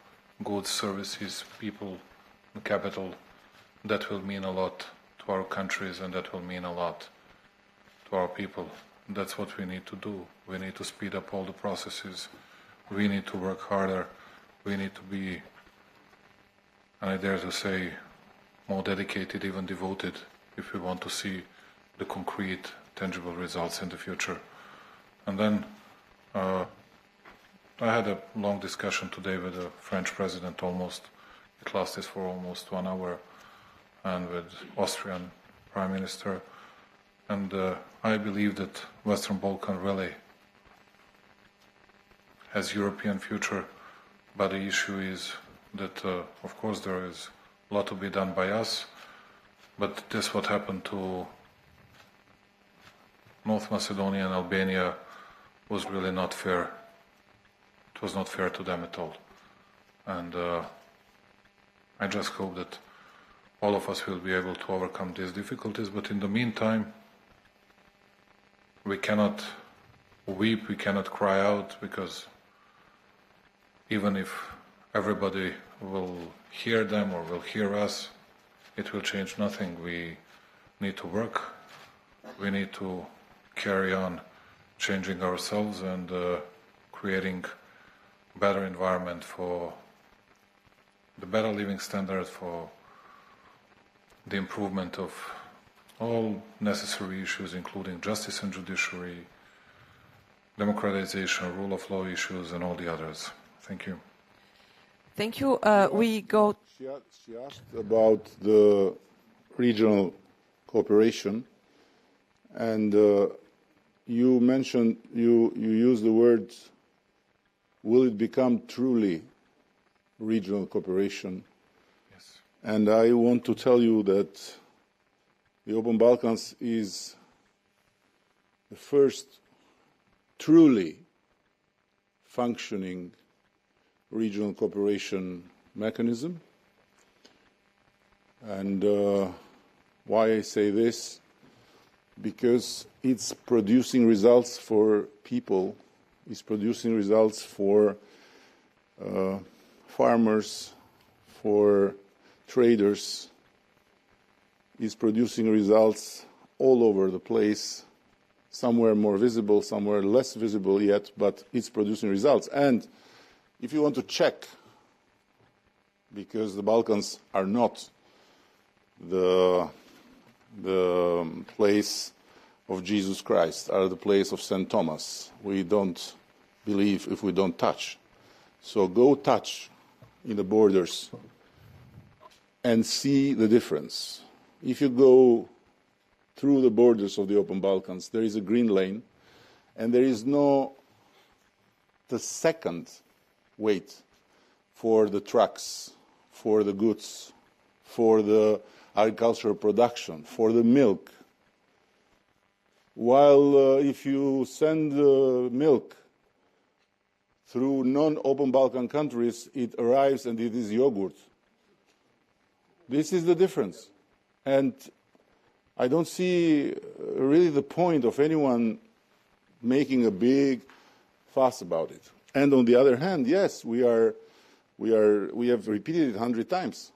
goods, services, people, and capital, that will mean a lot to our countries, and that will mean a lot to our people. That's what we need to do. We need to speed up all the processes. We need to work harder. We need to be, and I dare to say, more dedicated, even devoted, if we want to see the concrete, tangible results in the future. And then I had a long discussion today with the French president almost. It lasted for almost 1 hour, and with Austrian Prime Minister. And I believe that Western Balkan really has European future, but the issue is that, of course, there is a lot to be done by us, but this what happened to North Macedonia and Albania was really not fair. It was not fair to them at all. And I just hope that all of us will be able to overcome these difficulties, but in the meantime, we cannot weep, we cannot cry out, because even if everybody will hear them or will hear us, it will change nothing. We need to work, we need to carry on changing ourselves and creating better environment for the better living standard, for the improvement of all necessary issues, including justice and judiciary, democratization, rule of law issues, and all the others. Thank you. Thank you. We go. She asked about the regional cooperation, and you mentioned, you used the word, will it become truly regional cooperation? Yes. And I want to tell you that the Open Balkans is the first truly functioning regional cooperation mechanism. And why I say this? Because it's producing results for people, it's producing results for farmers, for traders, is producing results all over the place, somewhere more visible, somewhere less visible yet, but it's producing results. And if you want to check, because the Balkans are not the place of Jesus Christ, are the place of St. Thomas. We don't believe if we don't touch. So go touch in the borders and see the difference. If you go through the borders of the Open Balkans, there is a green lane, and there is no the second wait for the trucks, for the goods, for the agricultural production, for the milk. While if you send milk through non-Open Balkan countries, it arrives and it is yogurt. This is the difference. And I don't see really the point of anyone making a big fuss about it. And on the other hand, yes, we have repeated it 100 times.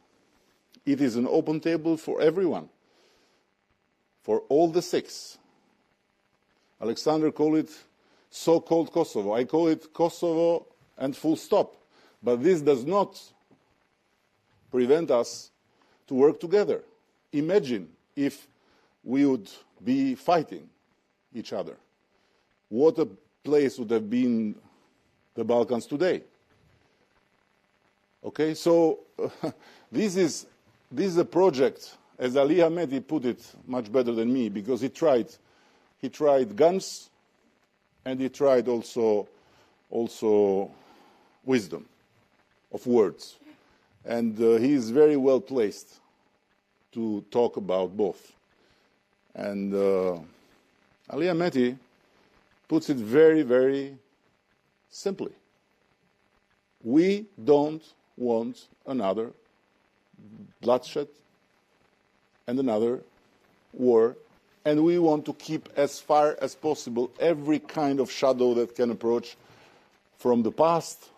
It is an open table for everyone, for all the six. Alexander called it so-called Kosovo. I call it Kosovo and full stop. But this does not prevent us to work together. Imagine if we would be fighting each other. What a place would have been the Balkans today. Okay, so this is a project, as Ali Ahmedi put it much better than me, because he tried guns, and he tried also wisdom of words, and he is very well placed to talk about both. And Ali Ahmedi puts it very, very simply. We don't want another bloodshed and another war, and we want to keep as far as possible every kind of shadow that can approach from the past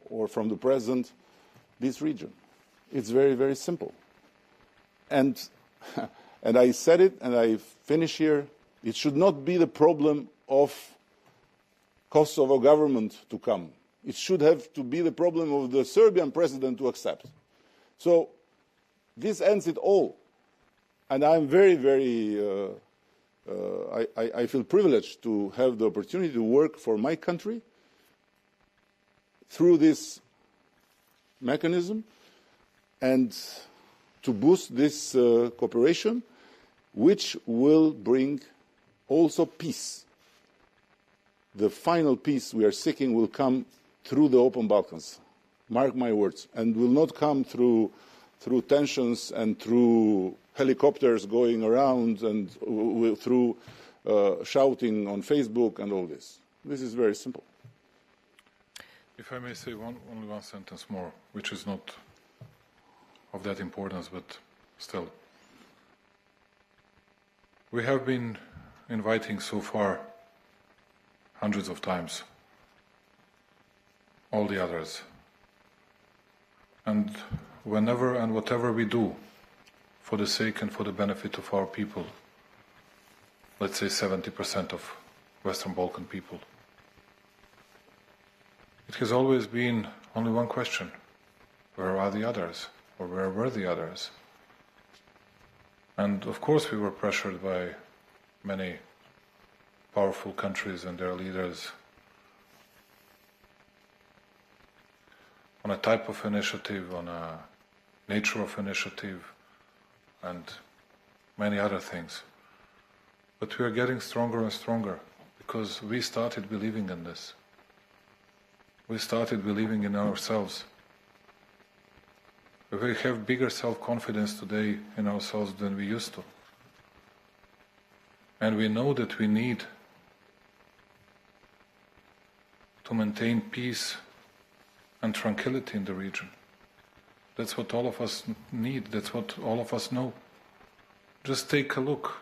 or from the present this region. It's very, very simple. And I said it, and I finish here, it should not be the problem of Kosovo government to come. It should have to be the problem of the Serbian president to accept. So this ends it all. And I'm very, very, I feel privileged to have the opportunity to work for my country through this mechanism and to boost this cooperation, which will bring also peace. The final peace we are seeking will come through the Open Balkans. Mark my words. And will not come through tensions and through helicopters going around and through shouting on Facebook and all this. This is very simple. If I may say only one sentence more, which is not of that importance, but still. We have been inviting so far hundreds of times all the others. And whenever and whatever we do for the sake and for the benefit of our people, let's say 70% of Western Balkan people, it has always been only one question: where are the others? Or where were the others? And of course we were pressured by many powerful countries and their leaders on a type of initiative, on a nature of initiative, and many other things. But we are getting stronger and stronger because we started believing in this. We started believing in ourselves. We have bigger self-confidence today in ourselves than we used to. And we know that we need to maintain peace and tranquility in the region. That's what all of us need, that's what all of us know. Just take a look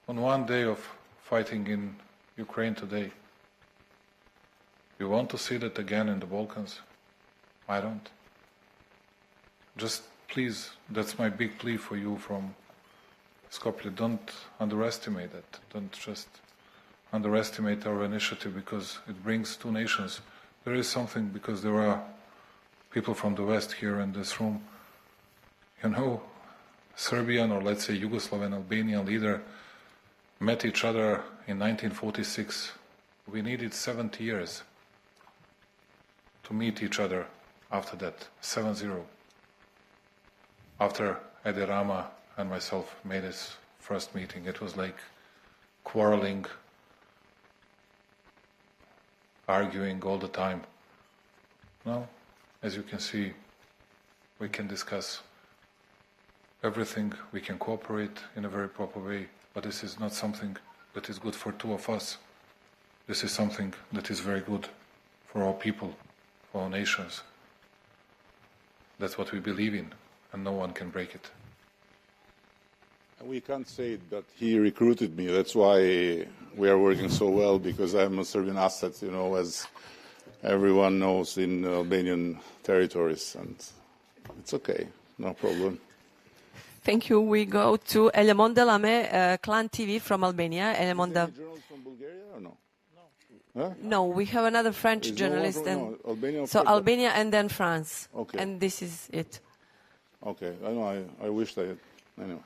on one day of fighting in Ukraine today. You want to see that again in the Balkans? I don't. Just please, that's my big plea for you from Skopje. Don't underestimate that. Don't just underestimate our initiative because it brings two nations. There is something, because there are people from the West here in this room. You know, Serbian or let's say Yugoslav Albanian leader met each other in 1946. We needed 70 years to meet each other after that, 7-0. After Edi Rama and myself made his first meeting, it was like quarreling, arguing all the time. Now, as you can see, we can discuss everything, we can cooperate in a very proper way, but this is not something that is good for two of us. This is something that is very good for our people, for our nations. That's what we believe in, and no one can break it. We can't say that he recruited me. That's why we are working so well, because I'm a Serbian asset, you know, as everyone knows, in Albanian territories. And it's okay, no problem. Thank you. We go to Elemon Delame, Clan TV from Albania. Elemon Is there any journalist from Bulgaria or no? No. Huh? No, we have another French There's journalist. No one from, no, Albania, so Albania and then France. Okay. And this is it. Okay, I know, I wished I had, anyway.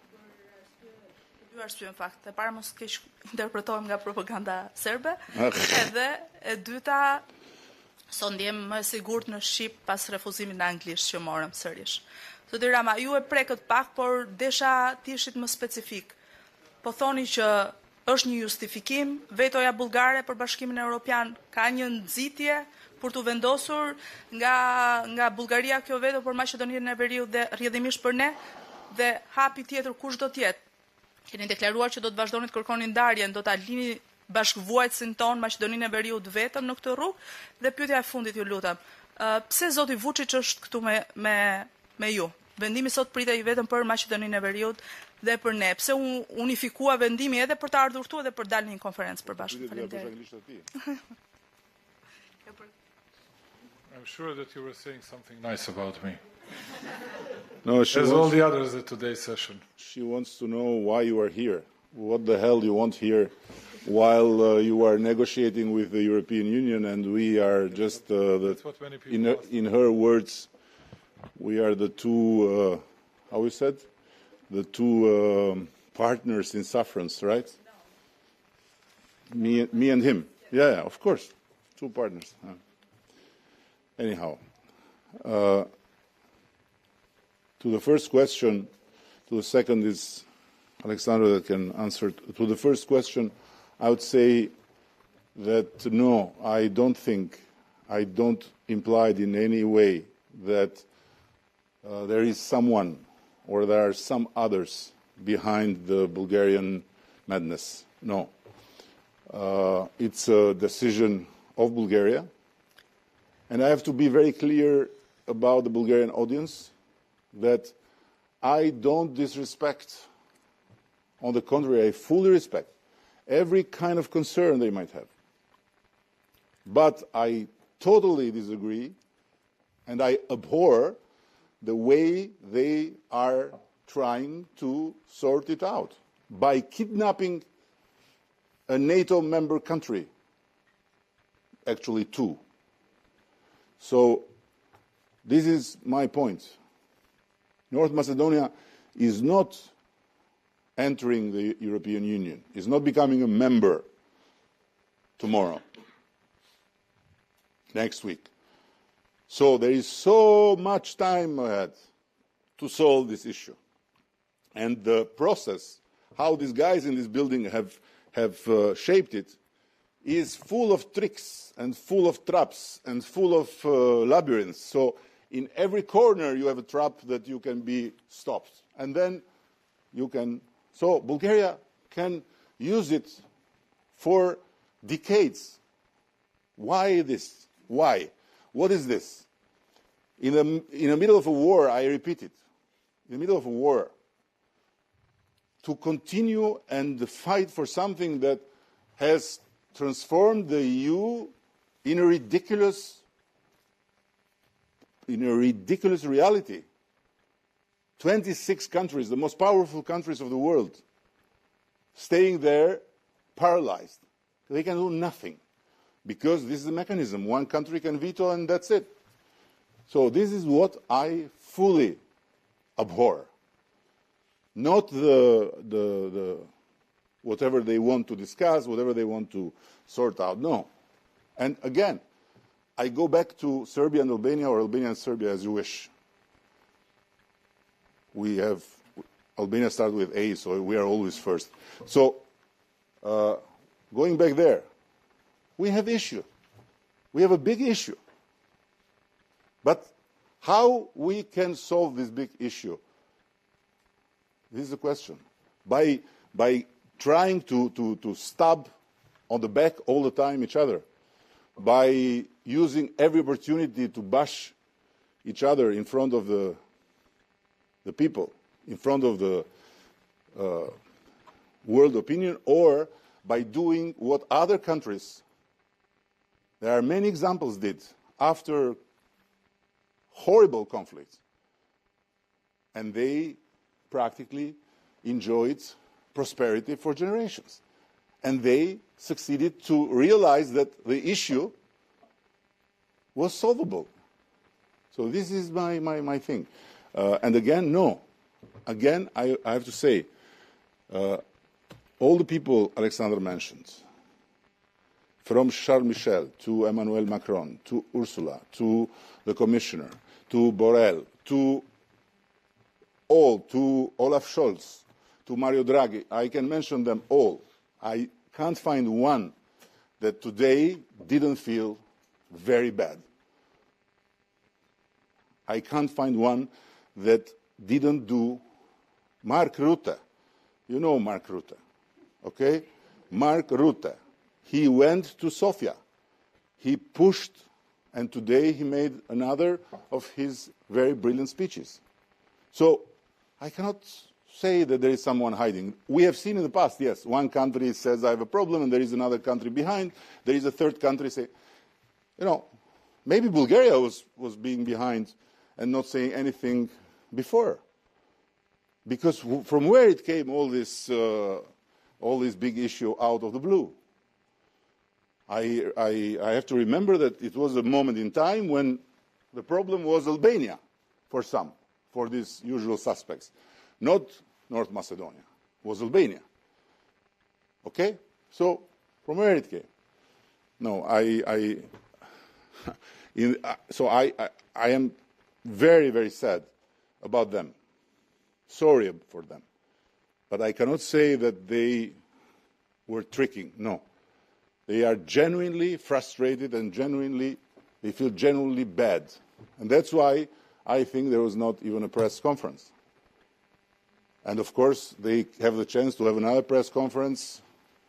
Dy arsye në fakt. E para mos keq interpretohem nga propaganda serbe, edhe e dyta sot ndjem më sigurt në shqip pas refuzimit në anglisht që morëm sërish. Zoti Rama, ju e prekët pak, por desha t'ishit më specifik. Po thoni që është një justifikim, vetoja bullgare për Bashkimin Evropian ka një nxitje për të vendosur nga Bullgaria kjo veto për Maqedoninë e Veriut dhe rrjedhimisht për ne, dhe hapi tjetër kush do t'jetë. Keni deklaruar që do të vazhdoni të kërkoni ndarjen, do ta lini bashkëvuajtësin ton Maqedoninë e Veriut vetëm në këtë rrugë, dhe pyetja e fundit ju lutem. Pse zoti Vučić është këtu me ju? Vendimi sot pritej vetëm për Maqedoninë e Veriut dhe për ne. Pse unifikua vendimi edhe për të ardhur këtu edhe për dalë në një konferencë përbashkët? Faleminderit. I'm sure that you were saying something nice about me. No, As all the others at today's session. She wants to know why you are here. What the hell you want here while you are negotiating with the European Union, and we are just, in her words, we are the two, how we said? The two partners in sufferance, right? Me and him. Yeah, of course. Two partners. Anyhow. To the first question, to the second is Alexandra that can answer. To the first question, I would say that no, I don't imply in any way that there is someone or there are some others behind the Bulgarian madness. No. It's a decision of Bulgaria. And I have to be very clear about the Bulgarian audience that I don't disrespect. On the contrary, I fully respect every kind of concern they might have. But I totally disagree and I abhor the way they are trying to sort it out by kidnapping a NATO member country, actually two. So this is my point. North Macedonia is not entering the European Union, is not becoming a member tomorrow, next week. So there is so much time ahead to solve this issue. And the process, how these guys in this building have shaped it, is full of tricks and full of traps and full of labyrinths. So in every corner you have a trap that you can be stopped. And then you can... So Bulgaria can use it for decades. Why this? Why? What is this? In the middle of a war, I repeat it, in the middle of a war, to continue and fight for something that has transformed the EU in a ridiculous reality. 26 countries, the most powerful countries of the world, staying there paralyzed. They can do nothing because this is a mechanism. One country can veto and that's it. So this is what I fully abhor. Not the whatever they want to discuss, whatever they want to sort out. No. And again, I go back to Serbia and Albania, or Albania and Serbia, as you wish. We have Albania started with A, so we are always first. So going back there, we have issue. We have a big issue. But how we can solve this big issue? This is the question. By trying to stab on the back all the time each other, by using every opportunity to bash each other in front of the people, in front of the world opinion, or by doing what other countries, there are many examples, did after horrible conflicts, and they practically enjoyed prosperity for generations. And they succeeded to realize that the issue was solvable. So this is my thing. And again, no. Again, I have to say, all the people Alexander mentioned, from Charles Michel to Emmanuel Macron, to Ursula, to the Commissioner, to Borrell, to Olaf Scholz, to Mario Draghi, I can mention them all. I can't find one that today didn't feel very bad. I can't find one that didn't do. Mark Rutte, you know Mark Rutte, okay? Mark Rutte, he went to Sofia. He pushed, and today he made another of his very brilliant speeches. So I cannot say that there is someone hiding. We have seen in the past, yes, one country says I have a problem and there is another country behind. There is a third country saying, you know, maybe Bulgaria was being behind and not saying anything before. Because from where it came all this big issue out of the blue? I have to remember that it was a moment in time when the problem was Albania for some, for these usual suspects. Not North Macedonia, it was Albania. Okay? So, from where it came? No, I am very, very sad about them. Sorry for them. But I cannot say that they were tricking. No. They are genuinely frustrated and they feel genuinely bad. And that's why I think there was not even a press conference. And of course, they have the chance to have another press conference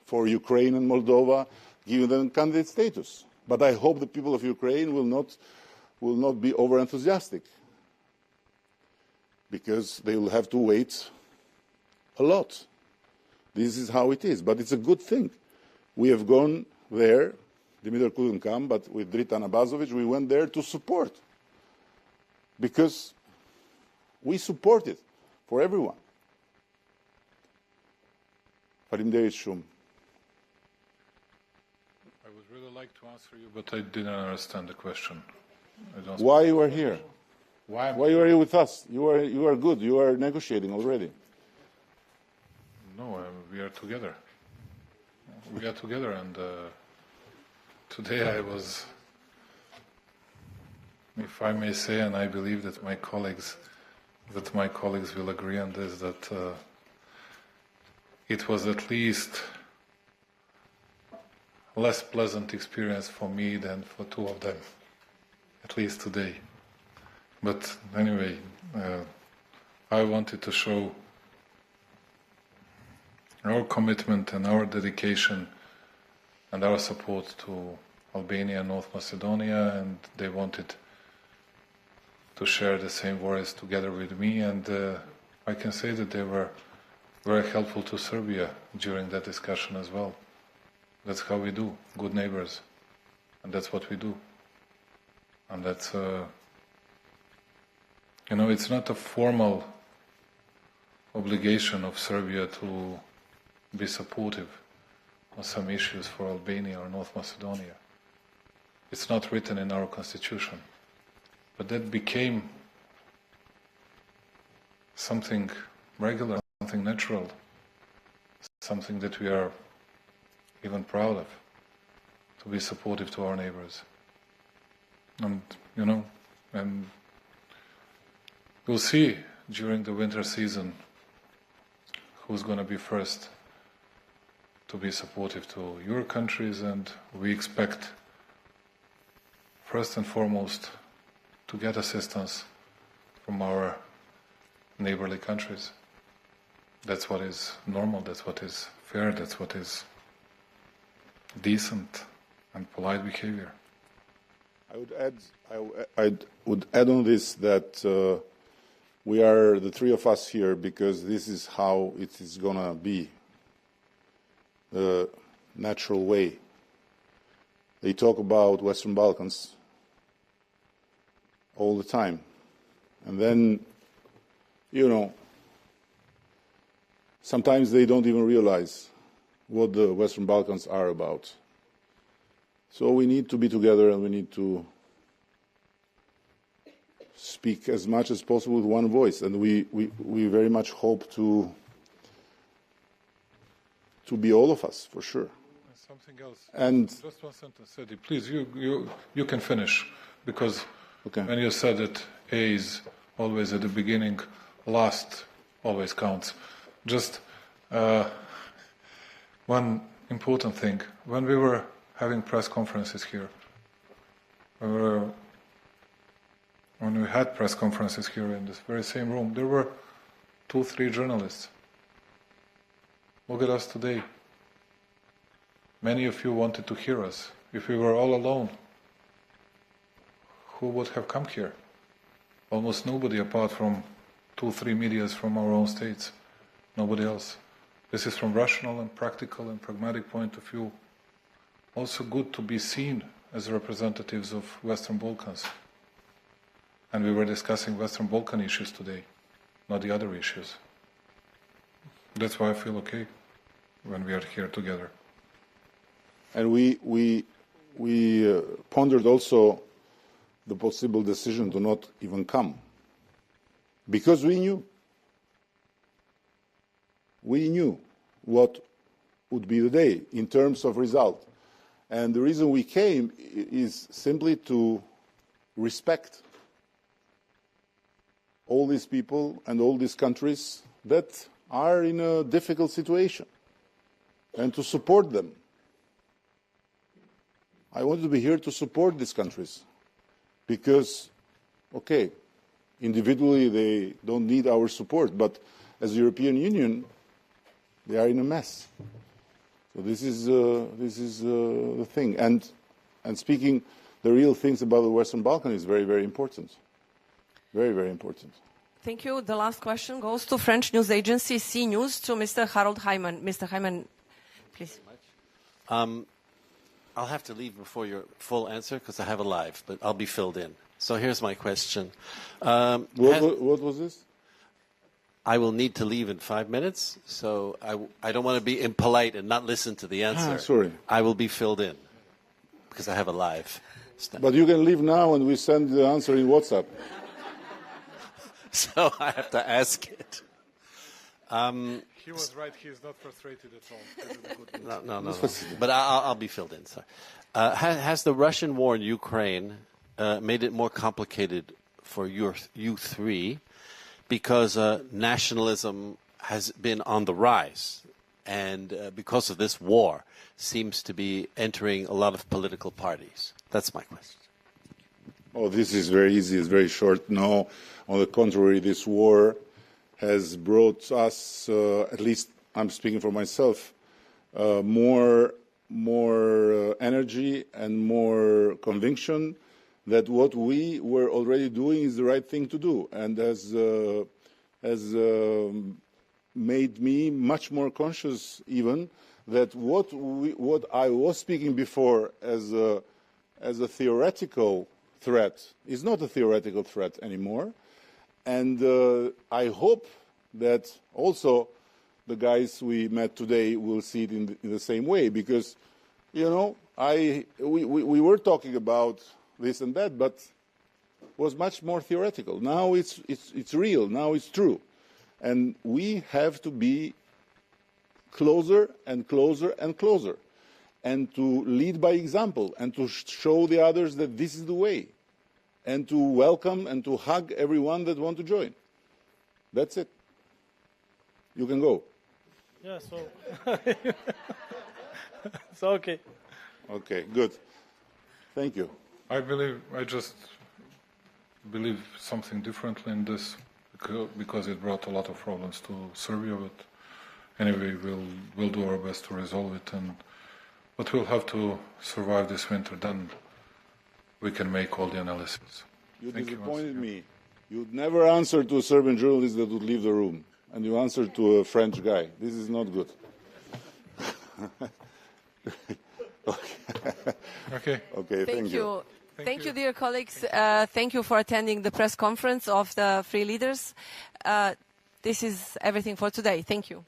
for Ukraine and Moldova, giving them candidate status. But I hope the people of Ukraine will not be over-enthusiastic, because they will have to wait a lot. This is how it is. But it's a good thing. We have gone there. Dimitar couldn't come, but with Dritan Abazovic, we went there to support. Because we support it for everyone. Farimdevic Shum. I would really like to answer you, but I didn't understand the question. Why you are here? Why you are here with us? You are good. You are negotiating already. no, we are together. We are together, and today I was, if I may say, and I believe that my colleagues will agree on this, that it was at least less pleasant experience for me than for two of them, at least today. But anyway, I wanted to show our commitment and our dedication and our support to Albania and North Macedonia, and they wanted to share the same worries together with me, and I can say that they were very helpful to Serbia during that discussion as well. That's how we do, good neighbors, and that's what we do. And that's, it's not a formal obligation of Serbia to be supportive on some issues for Albania or North Macedonia. It's not written in our constitution. But that became something regular, something natural, something that we are even proud of, to be supportive to our neighbors. And, and we'll see during the winter season who's going to be first to be supportive to your countries, and we expect, first and foremost, to get assistance from our neighborly countries. That's what is normal, that's what is fair, that's what is decent and polite behavior. I would add on this that we are the three of us here because this is how it is going to be, the natural way. They talk about Western Balkans all the time. And then, sometimes they don't even realize what the Western Balkans are about. So we need to be together, and we need to speak as much as possible with one voice. And we very much hope to be all of us, for sure. Something else. And just one sentence, Eddie. Please, you can finish, because okay. When you said that A is always at the beginning, last always counts. Just one important thing. When we were having press conferences here, when we had press conferences here in this very same room, there were 2-3 journalists. Look at us today. Many of you wanted to hear us. If we were all alone, who would have come here? Almost nobody, apart from 2-3 medias from our own states. Nobody else. This is from rational and practical and pragmatic point of view. Also good to be seen as representatives of Western Balkans. And we were discussing Western Balkan issues today, not the other issues. That's why I feel okay when we are here together. And we pondered also the possible decision to not even come, because we knew what would be the day in terms of result. And the reason we came is simply to respect all these people and all these countries that are in a difficult situation, and to support them. I wanted to be here to support these countries because, okay, individually they don't need our support, but as the European Union, they are in a mess. So this is the thing. And speaking the real things about the Western Balkans is very, very important. Very, very important. Thank you. The last question goes to French news agency CNews, to Mr. Harold Hyman. Mr. Hyman, please. I'll have to leave before your full answer because I have a live, but I'll be filled in. So here's my question. What was this? I will need to leave in 5 minutes, so I don't want to be impolite and not listen to the answer. Sorry. I will be filled in because I have a live. But you can leave now and we send the answer in WhatsApp. So I have to ask it. He was right. He is not frustrated at all. No. But I'll be filled in. Sorry. Has the Russian war in Ukraine made it more complicated for you three, because nationalism has been on the rise, and because of this war, seems to be entering a lot of political parties? That's my question. Oh, this is very easy. It's very short. No, on the contrary, this war has brought us, at least I'm speaking for myself, more energy and more conviction that what we were already doing is the right thing to do, and has made me much more conscious even that what I was speaking before as a theoretical threat is not a theoretical threat anymore. And I hope that also the guys we met today will see it in the same way, because, you know, we were talking about this and that, but was much more theoretical. Now it's real. Now it's true, and we have to be closer and closer and closer, and to lead by example, and to show the others that this is the way, and to welcome and to hug everyone that want to join. That's it. You can go. Yeah, so so okay. Okay, good. Thank you. I just believe something differently in this, because it brought a lot of problems to Serbia, but anyway, we'll do our best to resolve it, but we'll have to survive this winter, then we can make all the analysis. You Thank disappointed you me. You'd never answer to a Serbian journalist that would leave the room, and you answered to a French guy. This is not good. Okay. Okay, thank you. Thank you, dear colleagues. Thank you for attending the press conference of the Free Leaders. This is everything for today. Thank you.